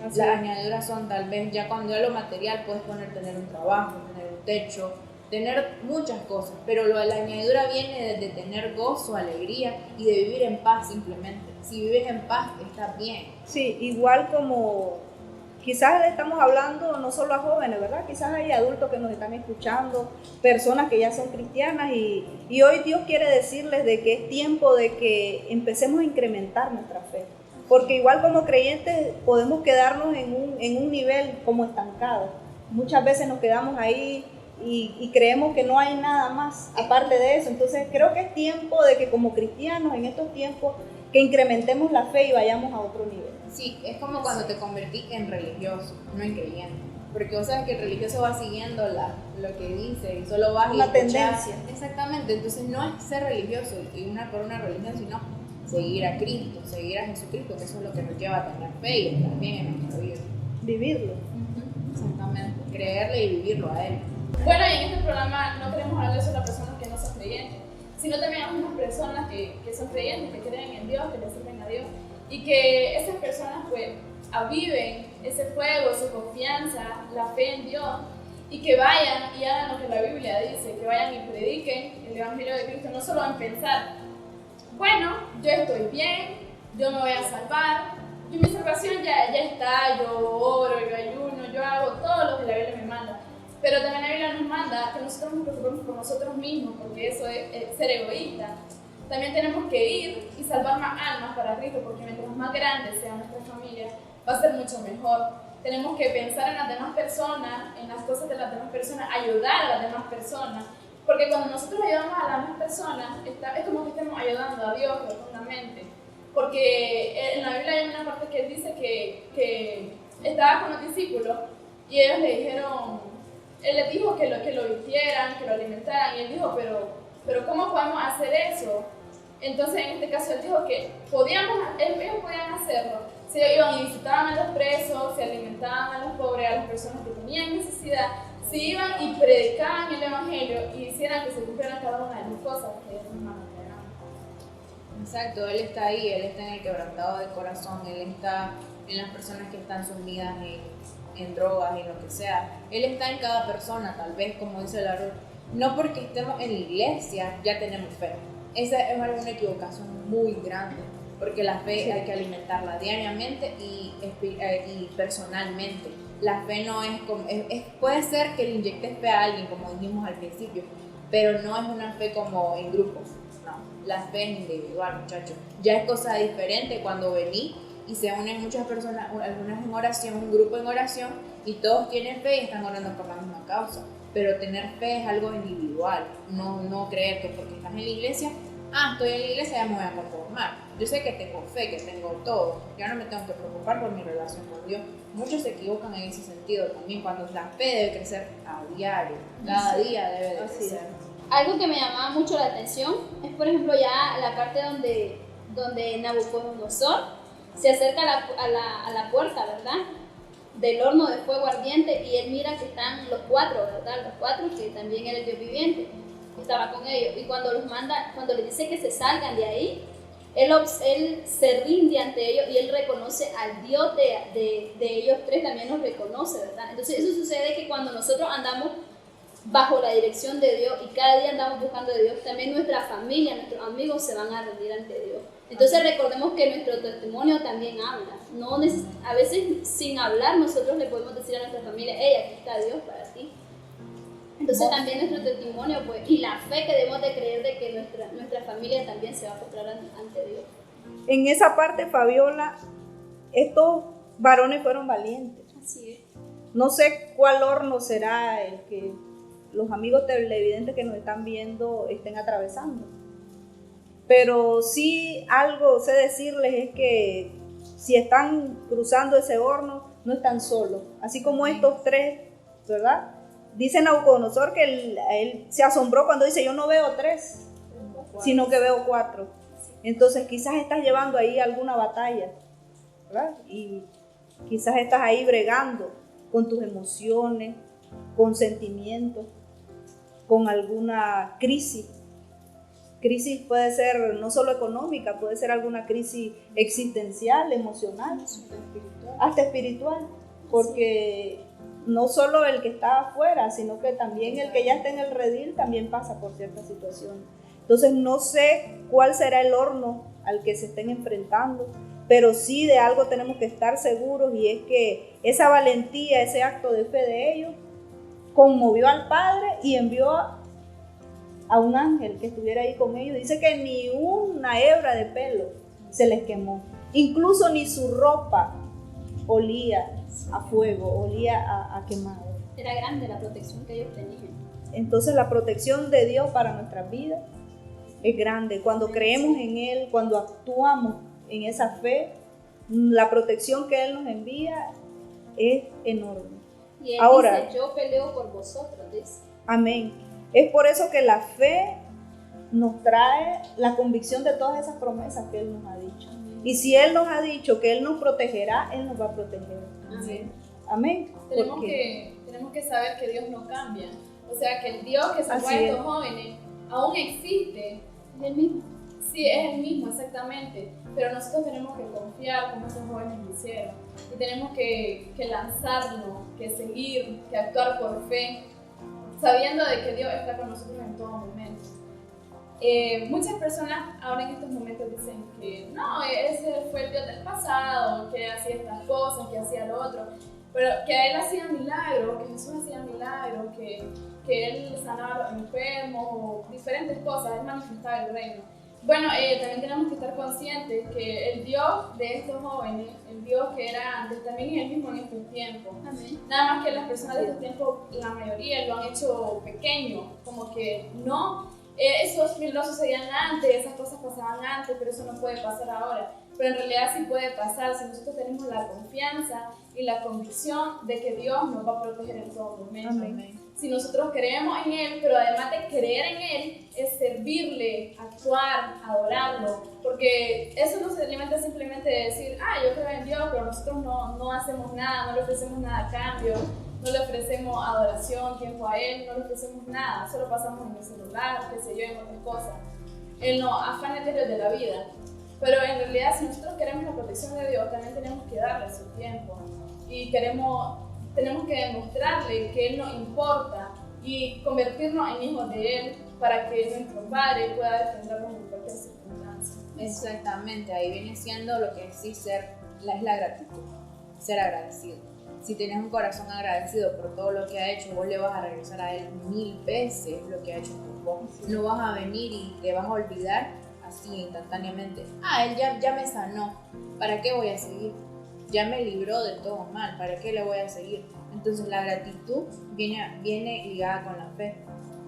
S2: Las añadiduras son tal vez ya cuando es lo material puedes tener un trabajo, tener un techo, tener muchas cosas, pero la añadidura viene de tener gozo, alegría y de vivir en paz simplemente. Si vives en paz, estás bien.
S3: Sí, igual como quizás estamos hablando no solo a jóvenes, ¿verdad? Quizás hay adultos que nos están escuchando, personas que ya son cristianas y hoy Dios quiere decirles de que es tiempo de que empecemos a incrementar nuestra fe. Porque igual como creyentes podemos quedarnos en un nivel como estancados. Muchas veces nos quedamos ahí y creemos que no hay nada más aparte de eso. Entonces creo que es tiempo de que como cristianos en estos tiempos que incrementemos la fe y vayamos a otro nivel.
S2: Sí, es como cuando te convertís en religioso, no en creyente. Porque vos sabes que el religioso va siguiendo lo que dice y solo vas
S3: una
S2: y escuchás.
S3: tendencia.
S2: Exactamente, entonces no es ser religioso y por una religión, sino seguir a Cristo, seguir a Jesucristo, que eso es lo que nos lleva a tener fe y estar bien en nuestra vida.
S3: Vivirlo.
S2: Exactamente, creerle y vivirlo a Él.
S1: Bueno, y en este programa no queremos hablar solo a personas que no son creyentes, sino también a unas personas que son creyentes, que creen en Dios, que le sirven a Dios, y que esas personas pues aviven ese fuego, su confianza, la fe en Dios, y que vayan y hagan lo que la Biblia dice, que vayan y prediquen el Evangelio de Cristo, no solo en pensar, bueno, yo estoy bien, yo me voy a salvar, y mi salvación ya está, yo oro, yo ayuno, yo hago todo lo que la Biblia me manda. Pero también la Biblia nos manda que nosotros nos preocupemos por nosotros mismos, porque eso es ser egoísta. También tenemos que ir y salvar más almas para Cristo, porque mientras más grande sea nuestra familia, va a ser mucho mejor. Tenemos que pensar en las demás personas, en las cosas de las demás personas, ayudar a las demás personas. Porque cuando nosotros ayudamos a las demás personas, es como que estemos ayudando a Dios profundamente. Porque en la Biblia hay una parte que dice que estaba con los discípulos y ellos le dijeron, él les dijo que lo vistieran, que lo alimentaran, y él dijo, pero ¿cómo podemos hacer eso? Entonces en este caso él dijo que ellos podían hacerlo. Si iban y visitaban a los presos, se alimentaban a los pobres, a las personas que tenían necesidad, si iban y predicaban el Evangelio y hicieran que se cumplieran cada una de las cosas que ellos nos mandaron.
S2: Exacto, Él está ahí, Él está en el quebrantado de corazón, Él está en las personas que están sumidas en drogas y lo que sea. Él está en cada persona, tal vez, como dice la Ruth. No porque estemos en la iglesia ya tenemos fe. Esa es una equivocación muy grande, porque la fe hay que alimentarla diariamente y personalmente. La fe no es como, puede ser que le inyectes fe a alguien, como dijimos al principio, pero no es una fe como en grupos. No, la fe es individual, muchachos. Ya es cosa diferente cuando vení y se unen muchas personas, algunas en oración, un grupo en oración, y todos tienen fe y están orando por la misma causa. Pero tener fe es algo individual, no creer que porque estás en la iglesia, estoy en la iglesia, ya me voy a conformar. Yo sé que tengo fe, que tengo todo, ya no me tengo que preocupar por mi relación con Dios. Muchos se equivocan en ese sentido también, cuando la fe debe crecer a diario, cada día debe de crecer.
S4: Algo que me llamaba mucho la atención es, por ejemplo, ya la parte donde Nabucodonosor se acerca a la puerta, ¿verdad?, del horno de fuego ardiente, y él mira que están los cuatro, ¿verdad?, los cuatro, que también era el Dios viviente, estaba con ellos, y cuando les dice que se salgan de ahí, él se rinde ante ellos y él reconoce al Dios de ellos tres, también nos reconoce, ¿verdad? Entonces eso sucede que cuando nosotros andamos bajo la dirección de Dios y cada día andamos buscando de Dios, también nuestra familia, nuestros amigos se van a rendir ante Dios. Entonces recordemos que nuestro testimonio también habla. A veces sin hablar nosotros le podemos decir a nuestra familia, aquí está Dios para ti. Entonces también nuestro testimonio, pues, y la fe que debemos de creer de que nuestra familia también se va a postrar ante Dios.
S3: En esa parte, Fabiola, estos varones fueron valientes.
S4: Así es.
S3: No sé cuál horno será el que los amigos televidentes que nos están viendo estén atravesando. Pero sí algo sé decirles es que si están cruzando ese horno, no están solos. Así como estos tres, ¿verdad? Dice Nabucodonosor que él se asombró cuando dice, yo no veo tres, sino que veo cuatro. Entonces quizás estás llevando ahí alguna batalla, ¿verdad? Y quizás estás ahí bregando con tus emociones, con sentimientos, con alguna crisis. Crisis puede ser no solo económica, puede ser alguna crisis existencial, emocional, hasta espiritual, porque no solo el que está afuera, sino que también el que ya está en el redil también pasa por ciertas situaciones. Entonces no sé cuál será el horno al que se estén enfrentando, pero sí de algo tenemos que estar seguros, y es que esa valentía, ese acto de fe de ellos conmovió al Padre y envió a un ángel que estuviera ahí con ellos. Dice que ni una hebra de pelo se les quemó, incluso ni su ropa olía a fuego, olía a quemado.
S4: Era grande la protección que ellos tenían.
S3: Entonces la protección de Dios para nuestras vidas es grande. Cuando creemos en Él, cuando actuamos en esa fe, la protección que Él nos envía es enorme.
S4: Y Él
S3: ahora
S4: dice, yo peleo por vosotros, dice.
S3: Amén. Es por eso que la fe nos trae la convicción de todas esas promesas que Él nos ha dicho. Y si Él nos ha dicho que Él nos protegerá, Él nos va a proteger.
S4: Amén.
S3: Amén.
S1: Tenemos que saber que Dios no cambia. O sea, que el Dios que sacó a estos jóvenes aún existe.
S4: Es el mismo.
S1: Sí, es el mismo, exactamente. Pero nosotros tenemos que confiar como estos jóvenes lo hicieron. Y tenemos que lanzarnos, que seguir, que actuar por fe, sabiendo de que Dios está con nosotros en todo momento. Muchas personas ahora en estos momentos dicen que no, ese fue el Dios del pasado, que hacía estas cosas, que hacía lo otro, pero que Él hacía milagros, que Jesús hacía milagros, que Él sanaba a los enfermos, o diferentes cosas, Él manifestaba el reino. Bueno, también tenemos que estar conscientes que el Dios de estos jóvenes, el Dios que era antes, también es el mismo en estos tiempos.
S4: Amén.
S1: Nada más que las personas de estos tiempos, la mayoría lo han hecho pequeño, como que no, eso no sucedían antes, esas cosas pasaban antes, pero eso no puede pasar ahora. Pero en realidad sí puede pasar si nosotros tenemos la confianza y la convicción de que Dios nos va a proteger en todo momento.
S3: Amén.
S1: Si nosotros creemos en Él, pero además de creer en Él, es servirle, actuar, adorarlo. Porque eso no se limita simplemente de decir, yo creo en Dios, pero nosotros no hacemos nada, no le ofrecemos nada a cambio, no le ofrecemos adoración, tiempo a Él, no le ofrecemos nada, solo pasamos en el celular, qué sé yo, en otras cosas. en los afanes diarios de la vida. Pero en realidad, si nosotros queremos la protección de Dios, también tenemos que darle su tiempo. Y tenemos que demostrarle que Él nos importa y convertirnos en hijos de Él para que nuestro Padre pueda defendernos en cualquier circunstancia.
S2: Exactamente, ahí viene siendo lo que sí es la gratitud, ser agradecido. Si tienes un corazón agradecido por todo lo que ha hecho, vos le vas a regresar a Él 1000 veces lo que ha hecho por vos. No vas a venir y te vas a olvidar así instantáneamente. Él ya me sanó, ¿para qué voy a seguir? Ya me libró de todo mal, ¿para qué le voy a seguir? Entonces la gratitud viene ligada con la fe.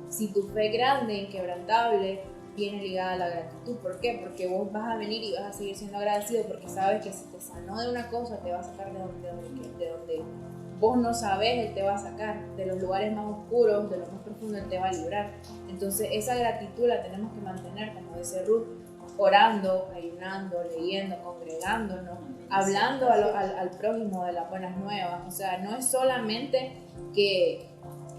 S2: Si tu fe es grande, inquebrantable, viene ligada a la gratitud. ¿Por qué? Porque vos vas a venir y vas a seguir siendo agradecido porque sabes que si te sanó de una cosa, te va a sacar de donde vos no sabés, Él te va a sacar. De los lugares más oscuros, de lo más profundo, Él te va a librar. Entonces esa gratitud la tenemos que mantener, como dice Ruth, orando, ayunando, leyendo, congregándonos, hablando al prójimo de las buenas nuevas. O sea, no es solamente que,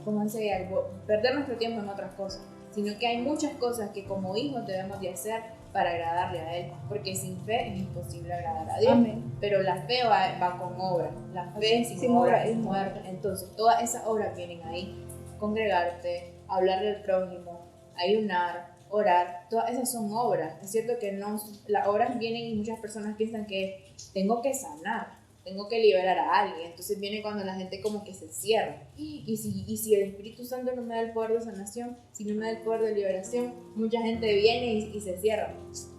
S2: como dice ella, perder nuestro tiempo en otras cosas, sino que hay muchas cosas que como hijos debemos de hacer para agradarle a Él, porque sin fe es imposible agradar a Dios.
S3: Amén.
S2: Pero la fe va con obra, la fe sin obra es muerta. Entonces todas esas obras vienen ahí: congregarte, hablarle al prójimo, ayunar, orar, todas esas son obras. Es cierto que no, las obras vienen y muchas personas piensan que tengo que sanar, tengo que liberar a alguien. Entonces viene cuando la gente como que se cierra. Y si el Espíritu Santo no me da el poder de sanación, si no me da el poder de liberación, mucha gente viene y se cierra.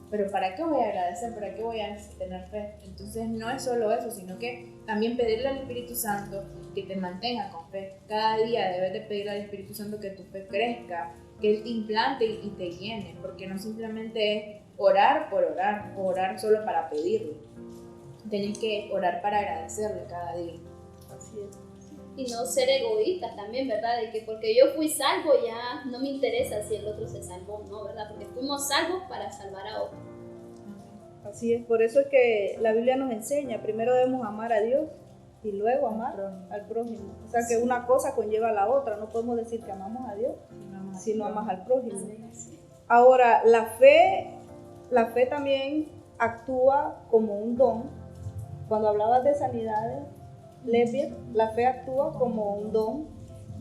S2: Pero ¿para qué voy a agradecer? ¿Para qué voy a tener fe? Entonces no es solo eso, sino que también pedirle al Espíritu Santo que te mantenga con fe. Cada día debes de pedirle al Espíritu Santo que tu fe crezca, que Él te implante y te llene, porque no simplemente es orar por orar, o orar solo para pedirle. Tenés que orar para agradecerle cada día.
S3: Así es.
S4: Y no ser egoístas también, ¿verdad? De que porque yo fui salvo ya no me interesa si el otro se salvó, ¿no? ¿Verdad? Porque fuimos salvos para salvar a otro.
S3: Así es, por eso es que la Biblia nos enseña, primero debemos amar a Dios y luego amar al prójimo. O sea que una cosa conlleva a la otra, no podemos decir que amamos a Dios si no amas al prójimo. Ahora, la fe también actúa como un don. Cuando hablabas de sanidades, Lesbia, la fe actúa como un don,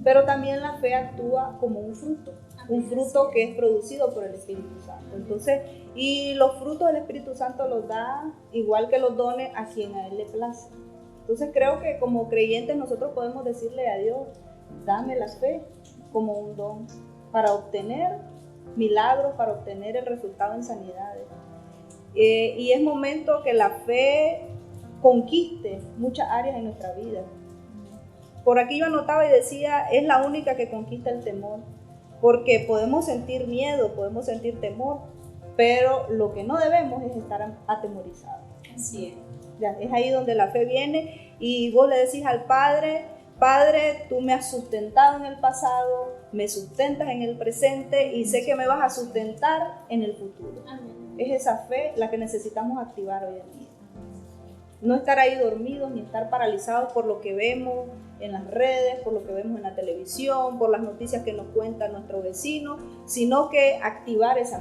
S3: pero también la fe actúa como un fruto que es producido por el Espíritu Santo. Entonces, y los frutos del Espíritu Santo los da, igual que los dones, a quien a Él le place. Entonces creo que como creyentes nosotros podemos decirle a Dios, dame la fe como un don para obtener milagros, para obtener el resultado en sanidades. Y es momento que la fe conquiste muchas áreas en nuestra vida. Por aquí yo anotaba y decía, es la única que conquista el temor, porque podemos sentir miedo, podemos sentir temor, pero lo que no debemos es estar atemorizados.
S4: Así es.
S3: Ya, es ahí donde la fe viene y vos le decís al Padre, Padre, tú me has sustentado en el pasado, me sustentas en el presente y sé que me vas a sustentar en el futuro.
S4: Amén.
S3: Es esa fe la que necesitamos activar hoy en día. No estar ahí dormidos ni estar paralizados por lo que vemos en las redes, por lo que vemos en la televisión, por las noticias que nos cuentan nuestros vecinos, sino que activar esa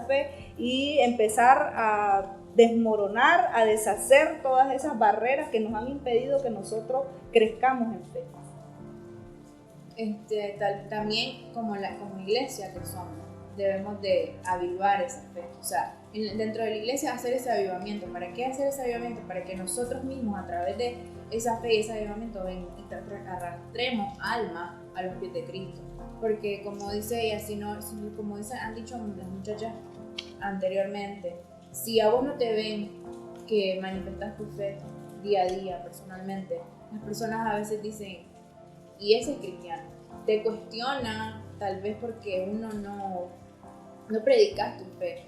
S3: fe y empezar a desmoronar, a deshacer todas esas barreras que nos han impedido que nosotros crezcamos en fe.
S2: También como iglesia que somos, debemos de avivar esa fe. O sea, dentro de la iglesia hacer ese avivamiento. ¿Para qué hacer ese avivamiento? Para que nosotros mismos a través de esa fe y ese avivamiento arrastremos alma a los pies de Cristo. Porque como dice ella, como han dicho las muchachas anteriormente, si a vos no te ven que manifestas tu fe día a día personalmente, las personas a veces dicen, ¿y ese es cristiano? Te cuestionan tal vez porque uno no predicas tu fe.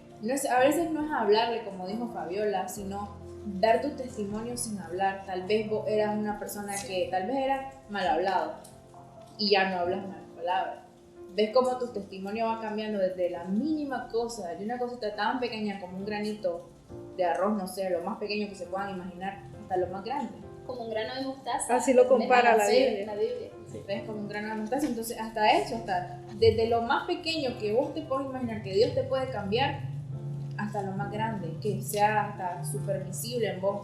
S2: A veces no es hablarle, como dijo Fabiola, sino dar tu testimonio sin hablar. Tal vez vos eras una persona que tal vez era mal hablado y ya no hablas malas palabras. Ves cómo tu testimonio va cambiando desde la mínima cosa, de una cosita tan pequeña como un granito de arroz, no sé, lo más pequeño que se puedan imaginar, hasta lo más grande.
S4: Como un grano de mostaza.
S3: Así lo compara la Biblia.
S2: Sí. Ves como un grano de mostaza, entonces hasta eso, hasta desde lo más pequeño que vos te puedes imaginar que Dios te puede cambiar, hasta lo más grande, que sea hasta súper visible en vos,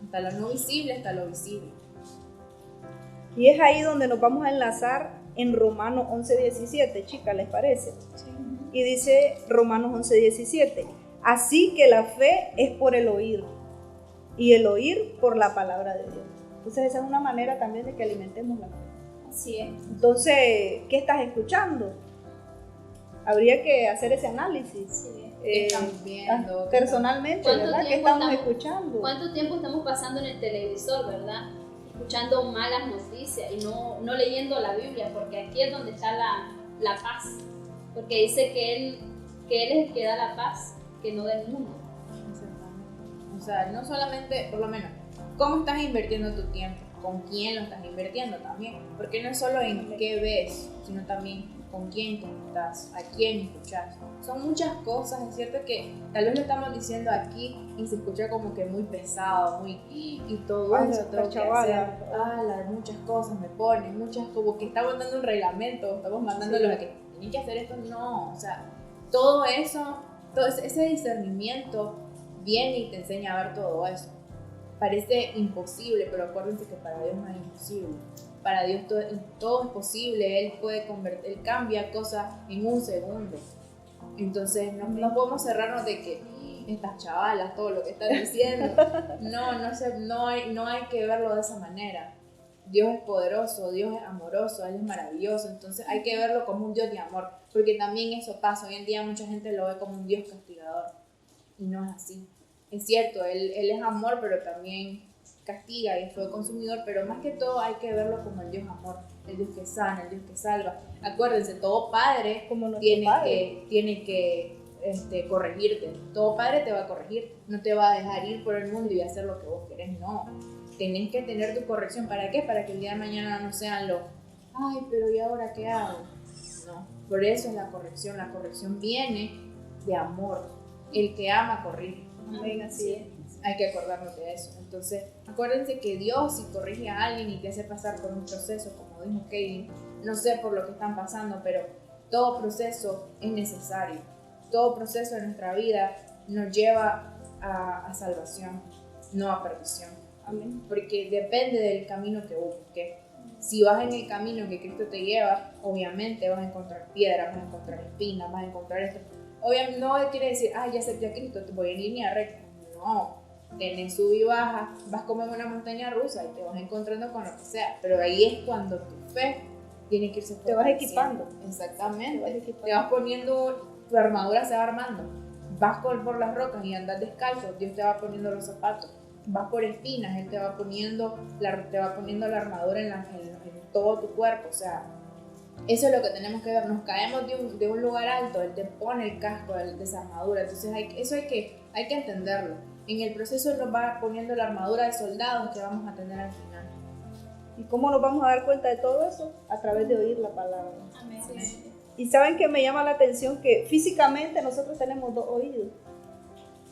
S2: hasta lo no visible, hasta lo visible.
S3: Y es ahí donde nos vamos a enlazar en Romanos 11:17, chicas, ¿les parece?
S2: Sí.
S3: Y dice Romanos 11:17, así que la fe es por el oír, y el oír por la palabra de Dios. Entonces esa es una manera también de que alimentemos la fe.
S4: Así es.
S3: Entonces, ¿qué estás escuchando? Habría que hacer ese análisis.
S4: Sí.
S2: ¿Qué estamos viendo?
S3: Personalmente,
S4: ¿Cuánto
S3: ¿verdad? ¿Qué
S4: tiempo
S3: estamos
S4: estamos-
S3: escuchando?
S4: ¿Cuánto tiempo estamos pasando en el televisor, verdad? Escuchando malas noticias y no leyendo la Biblia, porque aquí es donde está la paz. Porque dice que él es el que da la paz, que no del mundo.
S2: Exactamente. O sea, no solamente, por lo menos, cómo estás invirtiendo tu tiempo, con quién lo estás invirtiendo también, porque no es solo en qué ves, sino también con quién te estás, a quién escuchas. Son muchas cosas, es cierto que tal vez lo estamos diciendo aquí y se escucha como que muy pesado, muy y todo
S3: Ay,
S2: eso
S3: la
S2: tengo que
S3: chavala.
S2: hacer, muchas cosas me ponen, muchas como que estamos dando un reglamento, estamos mandándolos a que tienen que hacer esto, no, o sea, todo eso, todo ese discernimiento viene y te enseña a ver todo eso. Parece imposible, pero acuérdense que para Dios no es imposible. Para Dios todo es posible, Él cambia cosas en un segundo. Entonces no podemos cerrarnos de que estas chavalas, todo lo que están diciendo, no hay que verlo de esa manera. Dios es poderoso, Dios es amoroso, Él es maravilloso, entonces hay que verlo como un Dios de amor, porque también eso pasa, hoy en día mucha gente lo ve como un Dios castigador, y no es así. Es cierto, Él es amor, pero también castiga y es fuego consumidor, pero más que todo hay que verlo como el Dios amor, el Dios que sana, el Dios que salva. Acuérdense, todo padre
S3: Como nuestro
S2: tiene
S3: padre.
S2: que corregirte, todo padre te va a corregir, no te va a dejar ir por el mundo y hacer lo que vos querés, no. Tenés que tener tu corrección, ¿para qué? Para que el día de mañana no sean los, ay, pero ¿y ahora qué hago? No, por eso es la corrección viene de amor, el que ama corrige.
S3: Amén, así es.
S2: Hay que acordarnos de eso. Entonces, acuérdense que Dios, si corrige a alguien y te hace pasar por un proceso, como dijo Katie, no sé por lo que están pasando, pero todo proceso es necesario. Todo proceso de nuestra vida nos lleva a salvación, no a perdición.
S3: Amén.
S2: Porque depende del camino que busques. Si vas en el camino que Cristo te lleva, obviamente vas a encontrar piedras, vas a encontrar espinas, vas a encontrar esto. Obviamente no quiere decir, ya acepté a Cristo, voy en línea recta. No, tenés sub y baja, vas como en una montaña rusa y te vas encontrando con lo que sea. Pero ahí es cuando tu fe tiene que irse
S3: Te vas equipando.
S2: Exactamente. Te vas poniendo, tu armadura se va armando. Vas por las rocas y andas descalzo, Dios te va poniendo los zapatos. Vas por espinas, Él te va poniendo la armadura en todo tu cuerpo. O sea, eso es lo que tenemos que ver. Nos caemos de un lugar alto, Él te pone el casco de esa armadura. Entonces eso hay que entenderlo. En el proceso nos va poniendo la armadura de soldados que vamos a tener al final.
S3: ¿Y cómo nos vamos a dar cuenta de todo eso? A través de oír la palabra.
S4: Amén.
S2: Amén.
S3: Y saben que me llama la atención que físicamente nosotros tenemos 2 oídos.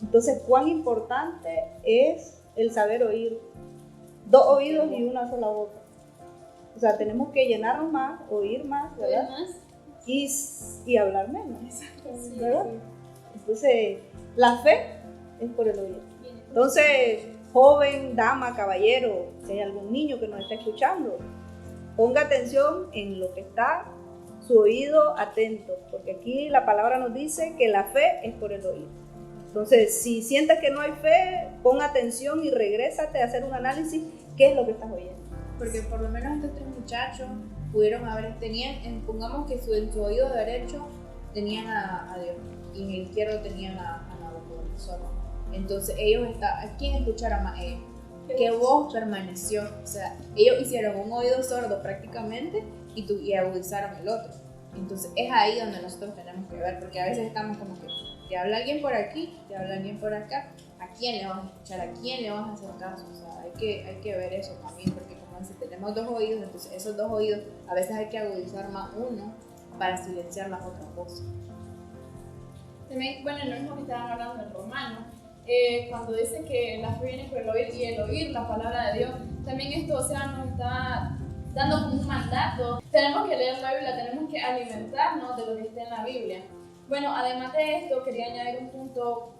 S3: Entonces, cuán importante es el saber oír. 2 oídos y una sola boca. O sea, tenemos que llenarnos más, oír más, ¿verdad?
S4: Además,
S3: Y hablar menos,
S4: sí,
S3: ¿verdad? Entonces, la fe es por el oír.
S4: bien.
S3: Entonces, joven, dama, caballero, si hay algún niño que nos está escuchando, ponga atención en lo que está su oído atento, porque aquí la palabra nos dice que la fe es por el oír. Entonces, si sientes que no hay fe, pon atención y regrésate a hacer un análisis, ¿qué es lo que estás oyendo?
S2: Porque por lo menos estos 3 muchachos pudieron pongamos que en su oído derecho tenían a Dios y en el izquierdo tenían a Nabucodonosor. Entonces ¿a quién escucharon más ellos? ¿Qué voz permaneció? O sea, ellos hicieron un oído sordo prácticamente y agudizaron el otro. Entonces es ahí donde nosotros tenemos que ver, porque a veces estamos como que te habla alguien por aquí, te habla alguien por acá, ¿a quién le vas a escuchar? ¿A quién le vas a hacer caso? O sea, hay que ver eso también, porque como dice, tenemos 2 oídos, entonces esos 2 oídos a veces hay que agudizar más uno para silenciar las otras voces.
S1: También, bueno, lo mismo que estaban hablando en Romano, cuando dice que la fe viene por el oír y el oír la palabra de Dios, también esto, o sea, nos está dando como un mandato. Tenemos que leer la Biblia, tenemos que alimentarnos de lo que está en la Biblia. Bueno, además de esto, quería añadir un punto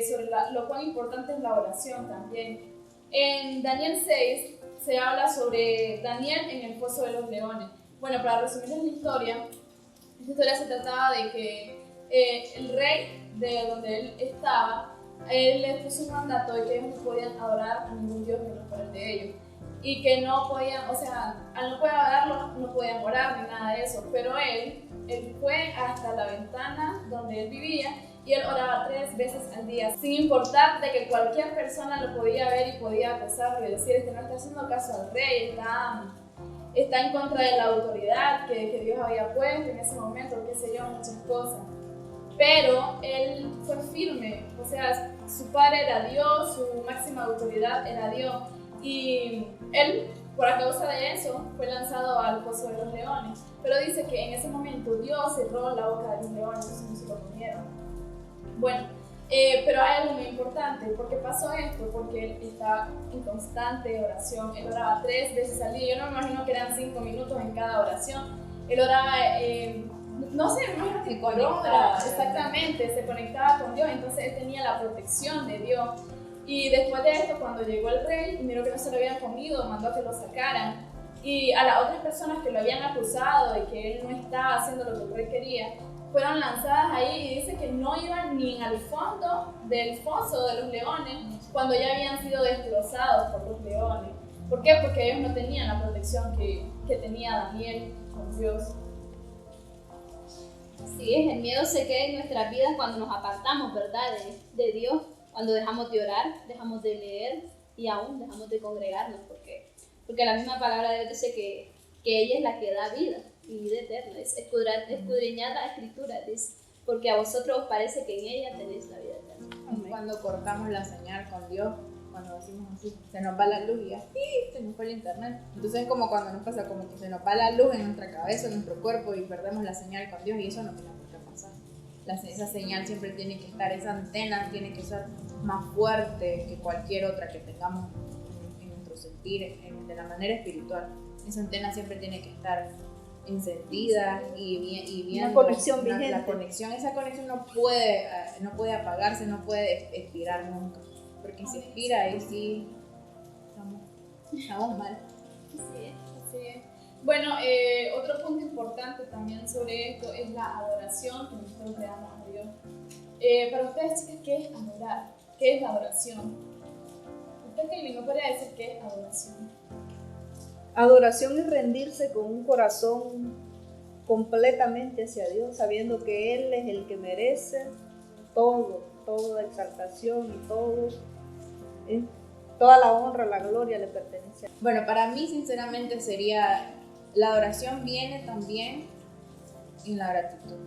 S1: sobre lo cuán importante es la oración también. En Daniel 6 se habla sobre Daniel en el foso de los leones. Bueno, para resumirles la historia, esta historia se trataba de que el rey de donde él estaba, él les puso un mandato de que ellos no podían adorar a ningún dios menos por el de ellos. Y que no podían, o sea, al no poder adorarlo, no podían orar ni nada de eso. Pero él fue hasta la ventana donde él vivía y él oraba 3 veces al día, sin importar de que cualquier persona lo podía ver y podía acosarlo y decir, no está haciendo caso al rey, está en contra de la autoridad que Dios había puesto en ese momento, qué sé yo, muchas cosas. Pero él fue firme, o sea, su padre era Dios, su máxima autoridad era Dios. Y él, por causa de eso, fue lanzado al foso de los leones. Pero dice que en ese momento Dios cerró la boca de los leones, entonces no se lo comieron. Bueno, pero hay algo muy importante. ¿Por qué pasó esto? Porque él estaba en constante oración. Él oraba 3 veces al día. Yo no me imagino que eran 5 minutos en cada oración. Él oraba, no sé, me imagino que por hora, exactamente, se conectaba con Dios. Entonces él tenía la protección de Dios. Y después de esto, cuando llegó el rey, miró que no se lo habían comido, mandó a que lo sacaran. Y a las otras personas que lo habían acusado de que él no estaba haciendo lo que el rey quería, fueron lanzadas ahí y dice que no iban ni al fondo del foso de los leones cuando ya habían sido destrozados por los leones. ¿Por qué? Porque ellos no tenían la protección que tenía Daniel con Dios.
S4: Así es, el miedo se queda en nuestras vidas cuando nos apartamos, ¿verdad?, de Dios. Cuando dejamos de orar, dejamos de leer y aún dejamos de congregarnos, porque la misma palabra de Dios dice que ella es la que da vida y vida eterna. Es escudriñad la escritura, dice, porque a vosotros os parece que en ella tenéis la vida eterna.
S2: Amén. Cuando cortamos la señal con Dios, cuando decimos así, se nos va la luz y ya, se nos fue el internet. Entonces es como cuando nos pasa, como que se nos va la luz en nuestra cabeza, en nuestro cuerpo y perdemos la señal con Dios y eso no tiene por qué pasar. Esa señal siempre tiene que estar, esa antena tiene que ser más fuerte que cualquier otra que tengamos en nuestro sentir, de la manera espiritual. Esa antena siempre tiene que estar encendida y viendo
S3: una conexión vigente.
S2: La conexión, esa conexión no puede apagarse, no puede expirar nunca, porque si expira ahí sí estamos mal.
S1: Así es. Bueno, otro punto importante también sobre esto es la adoración que nosotros le damos a Dios. Para ustedes, chicas, ¿qué es adorar? ¿Qué es la adoración? ¿Usted, Kevin, no podría decir qué es adoración?
S3: Adoración es rendirse con un corazón completamente hacia Dios, sabiendo que Él es el que merece toda exaltación y toda la honra, la gloria le pertenece a Él.
S2: Bueno, para mí, sinceramente, sería... La adoración viene también en la gratitud.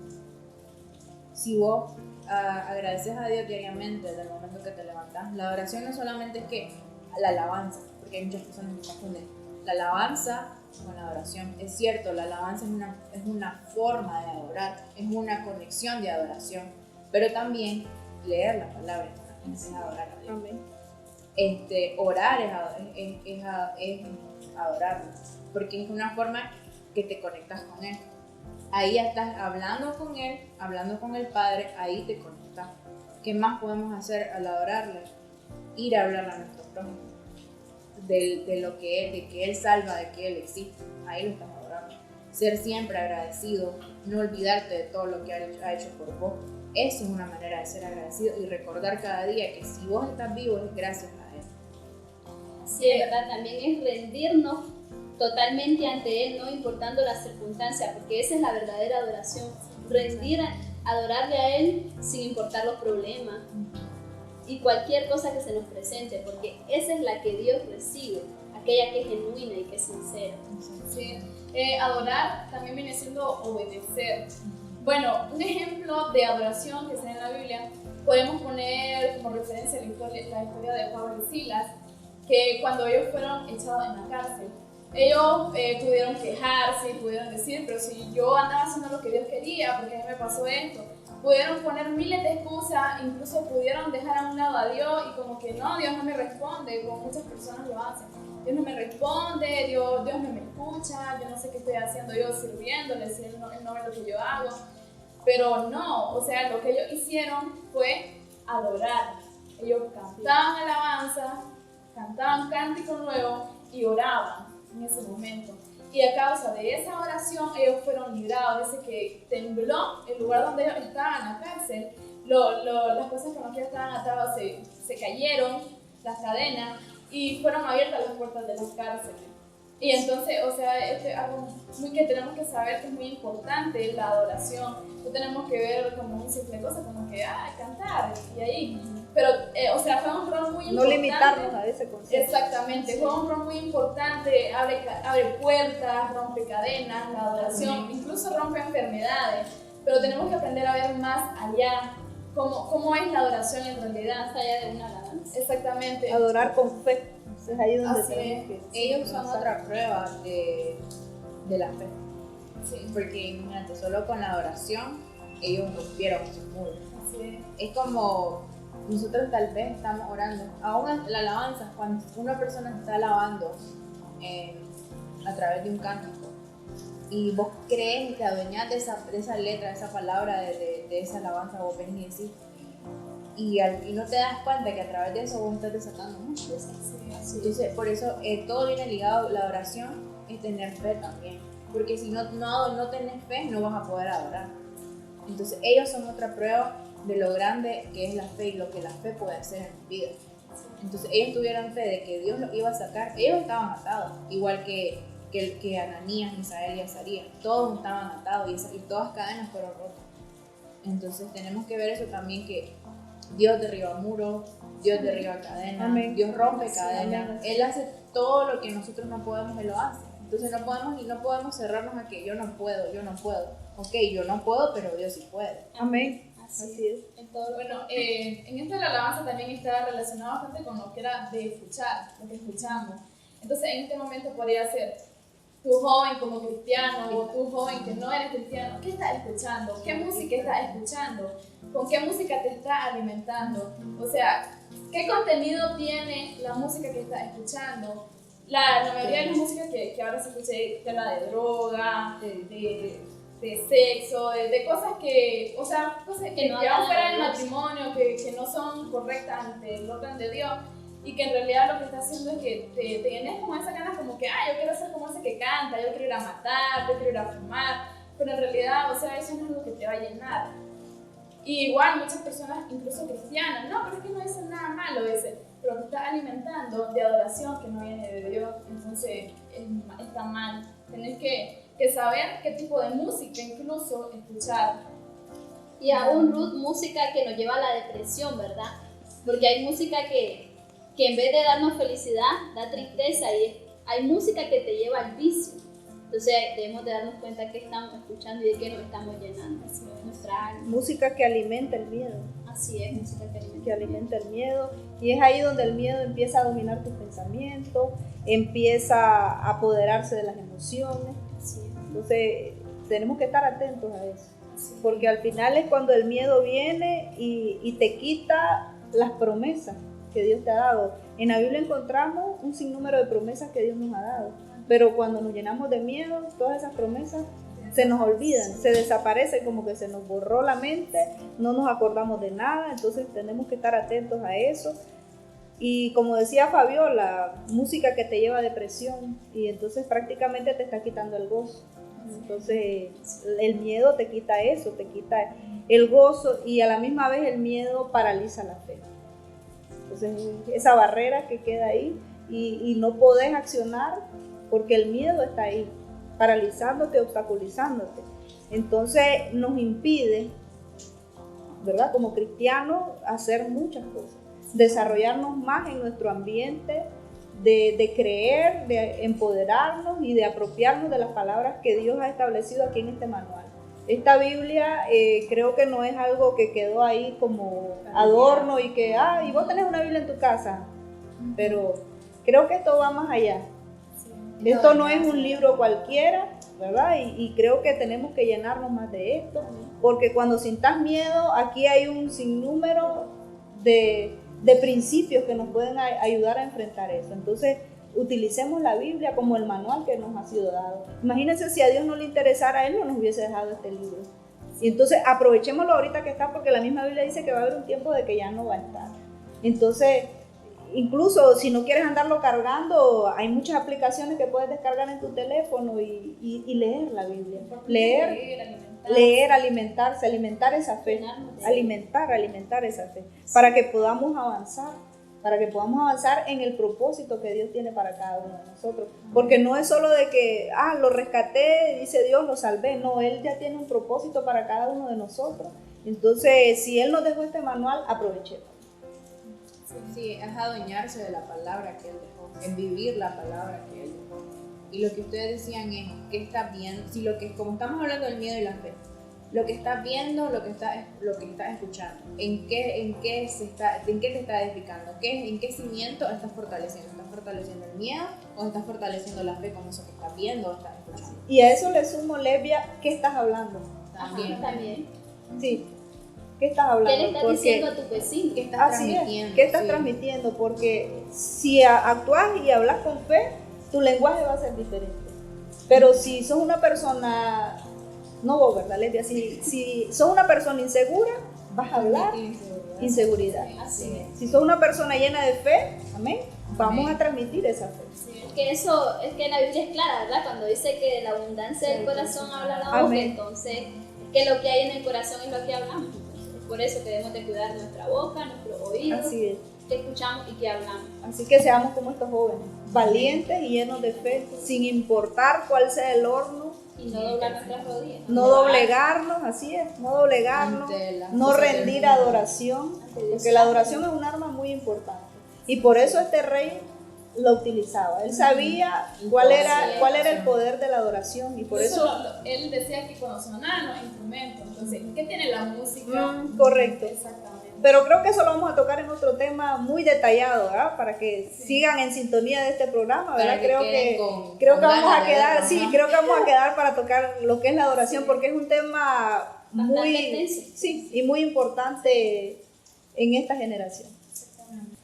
S2: Si vos agradeces a Dios diariamente desde el momento que te levantás, la adoración no solamente es que la alabanza, porque hay muchas personas que confunden la alabanza con la adoración. Es cierto, la alabanza es una forma de adorar, es una conexión de adoración, pero también leer la palabra es adorar a Dios.
S3: Amén.
S2: Orar es adorarlo, porque es una forma que te conectas con Él. Ahí ya estás hablando con Él, hablando con el Padre, ahí te conectas. ¿Qué más podemos hacer al adorarle? Ir a hablarle a nuestro prójimo, de que Él salva, de que Él existe. Ahí lo estás adorando. Ser siempre agradecido, no olvidarte de todo lo que ha hecho por vos. Eso es una manera de ser agradecido y recordar cada día que si vos estás vivo es gracias a Él.
S4: Sí, de verdad, también es rendirnos totalmente ante Él, no importando las circunstancias, porque esa es la verdadera adoración. Adorarle a Él sin importar los problemas y cualquier cosa que se nos presente, porque esa es la que Dios recibe, aquella que es genuina y que es sincera.
S1: Sí. Adorar también viene siendo obedecer. Bueno, un ejemplo de adoración que está en la Biblia, podemos poner como referencia la historia de Pablo y Silas, que cuando ellos fueron echados en la cárcel, ellos pudieron quejarse y pudieron decir, pero si yo andaba haciendo lo que Dios quería, ¿por qué me pasó esto? Pudieron poner miles de excusas, incluso pudieron dejar a un lado a Dios y como que no, Dios no me responde, como muchas personas lo hacen. Dios no me responde, Dios no me escucha, yo no sé qué estoy haciendo yo sirviéndole, si él no ve lo que yo hago. Pero no, o sea, lo que ellos hicieron fue adorar. Ellos cantaban alabanza, cantaban cántico nuevo y oraban en ese momento. Y a causa de esa oración ellos fueron librados. Dice que tembló el lugar donde ellos estaban, la cárcel. Las cosas con las que ellos estaban atados se cayeron, las cadenas, y fueron abiertas las puertas de las cárceles. Y entonces, o sea, esto es algo que tenemos que saber que es muy importante, la adoración. No tenemos que ver como un simple cosa, como que, cantar, y ahí. Pero, o sea, fue un rol muy importante.
S3: No limitarnos a ese concepto.
S1: Exactamente, fue un rol muy importante, abre puertas, rompe cadenas, la adoración, incluso rompe enfermedades. Pero tenemos que aprender a ver más allá, cómo es la adoración en realidad.
S4: Más allá de una alabanza.
S1: Exactamente.
S3: Adorar con fe. Es ahí donde
S1: Así
S3: tenemos que...
S2: Ellos son otra prueba de la fe.
S1: Sí,
S2: Porque imagínate, solo con la adoración, ellos rompieron esos muros.
S1: así
S2: Es como nosotros tal vez estamos orando. Aún la alabanza, cuando una persona está alabando a través de un cántico y vos crees y te adueñas de esa letra, de esa palabra, de esa alabanza, vos venís y decís, y no te das cuenta que a través de eso vos estás desatando muchas veces. Entonces, por eso todo viene ligado, la adoración es tener fe también, porque si no tenés fe no vas a poder adorar. Entonces ellos son otra prueba de lo grande que es la fe y lo que la fe puede hacer en tu vida. Entonces ellos tuvieron fe de que Dios los iba a sacar. Ellos estaban atados, igual que Ananías, Misael y Azarías. Todos estaban atados y todas cadenas fueron rotas. Entonces tenemos que ver eso también, que Dios derriba muros, Dios derriba cadenas,
S3: Amén.
S2: Dios rompe cadenas.
S3: Amén.
S2: Él hace todo lo que nosotros no podemos, Él lo hace. Entonces no podemos cerrarnos a que yo no puedo. Ok, yo no puedo, pero Dios sí puede.
S3: Amén.
S4: Así es. En todo.
S1: Bueno, en esto de la alabanza también está relacionado bastante con lo que era de escuchar, lo que escuchamos. Entonces, en este momento podría ser tú joven como cristiano o tú joven que no eres cristiano. ¿Qué estás escuchando? ¿Qué música estás escuchando? ¿Con qué música te estás alimentando? O sea, ¿qué contenido tiene la música que estás escuchando? La mayoría de la música que ahora se escucha te habla de droga, de sexo, de cosas que, o sea, cosas que
S4: no
S1: van
S4: hagan
S1: fuera del
S4: Dios.
S1: matrimonio, que no son correctas ante el orden de Dios, y que en realidad lo que está haciendo es que te llenes como esa ganas como que, yo quiero ser como ese que canta, yo quiero ir a matar, yo quiero ir a fumar, pero en realidad, o sea, eso no es lo que te va a llenar. Y igual muchas personas, incluso cristianas, no, pero es que no dicen nada malo ese, pero te estás alimentando de adoración que no viene de Dios, entonces está mal. Tenés que saber qué tipo de música incluso escuchar.
S4: Y aún, Ruth, música que nos lleva a la depresión, ¿verdad? Porque hay música que en vez de darnos felicidad, da tristeza, y hay música que te lleva al vicio. Entonces debemos de darnos cuenta que estamos escuchando y de qué nos estamos llenando. Así es, nuestra alma.
S3: Música que alimenta el miedo.
S4: Así es, música
S3: Que alimenta el miedo. Y es ahí donde el miedo empieza a dominar tus pensamientos, empieza a apoderarse de las emociones.
S4: Así es.
S3: Entonces tenemos que estar atentos a eso. Porque al final es cuando el miedo viene y te quita las promesas que Dios te ha dado. En la Biblia encontramos un sinnúmero de promesas que Dios nos ha dado, pero cuando nos llenamos de miedo, todas esas promesas se nos olvidan, se desaparecen, como que se nos borró la mente, no nos acordamos de nada. Entonces tenemos que estar atentos a eso. Y como decía Fabiola, música que te lleva a depresión, y entonces prácticamente te está quitando el gozo. Entonces el miedo te quita eso, te quita el gozo, y a la misma vez el miedo paraliza la fe. Entonces esa barrera que queda ahí, y no podés accionar porque el miedo está ahí, paralizándote, obstaculizándote. Entonces nos impide, ¿verdad?, como cristianos, hacer muchas cosas, desarrollarnos más en nuestro ambiente, de creer, de empoderarnos y de apropiarnos de las palabras que Dios ha establecido aquí en este manual. Esta Biblia creo que no es algo que quedó ahí como adorno y que, y vos tenés una Biblia en tu casa, pero creo que esto va más allá. Esto no es un libro cualquiera, ¿verdad? Y creo que tenemos que llenarnos más de esto, porque cuando sintas miedo, aquí hay un sinnúmero de principios que nos pueden ayudar a enfrentar eso. Entonces, utilicemos la Biblia como el manual que nos ha sido dado. Imagínense si a Dios no le interesara, Él no nos hubiese dejado este libro. Y entonces aprovechémoslo ahorita que está, porque la misma Biblia dice que va a haber un tiempo de que ya no va a estar. Entonces, incluso si no quieres andarlo cargando, hay muchas aplicaciones que puedes descargar en tu teléfono y leer la Biblia. Leer, alimentarse, alimentar esa fe. Alimentar esa fe. Para que podamos avanzar. Para que podamos avanzar en el propósito que Dios tiene para cada uno de nosotros. Porque no es solo de que, lo rescaté, dice Dios, lo salvé. No, Él ya tiene un propósito para cada uno de nosotros. Entonces, si Él nos dejó este manual, aprovechemos.
S2: Sí, es adueñarse de la palabra que Él dejó, en vivir la palabra que Él dejó. Y lo que ustedes decían es, ¿qué estás viendo? Si como estamos hablando del miedo y la fe, lo que estás viendo, lo que estás escuchando, ¿en qué te está edificando? ¿En qué cimiento estás fortaleciendo? ¿Estás fortaleciendo el miedo o estás fortaleciendo la fe con eso que estás viendo o estás escuchando?
S3: Y a eso le sumo, Lesbia, ¿qué estás hablando?
S4: También.
S3: Sí. ¿Qué estás hablando?
S4: ¿Qué le estás diciendo a tu vecino?
S2: ¿Qué estás transmitiendo?
S3: ¿Qué estás transmitiendo? Porque si actúas y hablas con fe, tu lenguaje va a ser diferente. Pero si sos una persona, no vos, ¿verdad, Lesbia? Si sos una persona insegura, vas a hablar inseguridad.
S4: Así es.
S3: Si sos una persona llena de fe, amén, vamos a transmitir esa fe.
S4: Sí, es que la Biblia es clara, ¿verdad? Cuando dice que de la abundancia del corazón habla la boca, entonces que lo que hay en el corazón es lo que hablamos. Por eso que debemos de cuidar nuestra boca, nuestros oídos, que escuchamos y que hablamos.
S3: Así que seamos como estos jóvenes, valientes y llenos de fe, sin importar cuál sea el horno.
S4: Y no doblar nuestras rodillas.
S3: No doblegarnos, así es, no doblegarnos, no rendir adoración, porque la adoración es un arma muy importante. Y por eso este rey lo utilizaba. Él sabía cuál era el poder de la adoración y por eso
S1: él decía que cuando sonaban los instrumentos, entonces, ¿qué tiene la música?
S3: Correcto.
S1: Exactamente.
S3: Pero creo que eso lo vamos a tocar en otro tema muy detallado, ¿verdad? Para que sigan en sintonía de este programa, ¿verdad? Creo que vamos a quedar para tocar lo que es la adoración, porque es un tema muy muy importante en esta generación.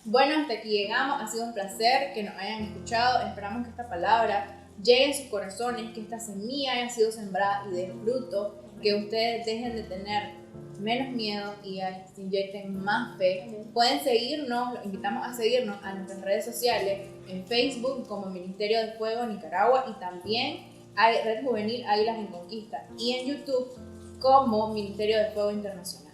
S2: Bueno, hasta aquí llegamos, ha sido un placer que nos hayan escuchado, esperamos que esta palabra llegue a sus corazones, que esta semilla haya sido sembrada y dé fruto, que ustedes dejen de tener menos miedo y se inyecten más fe. Pueden seguirnos, los invitamos a seguirnos a nuestras redes sociales, en Facebook como Ministerio de Fuego Nicaragua y también hay Red Juvenil Águilas en Conquista y en YouTube como Ministerio de Fuego Internacional.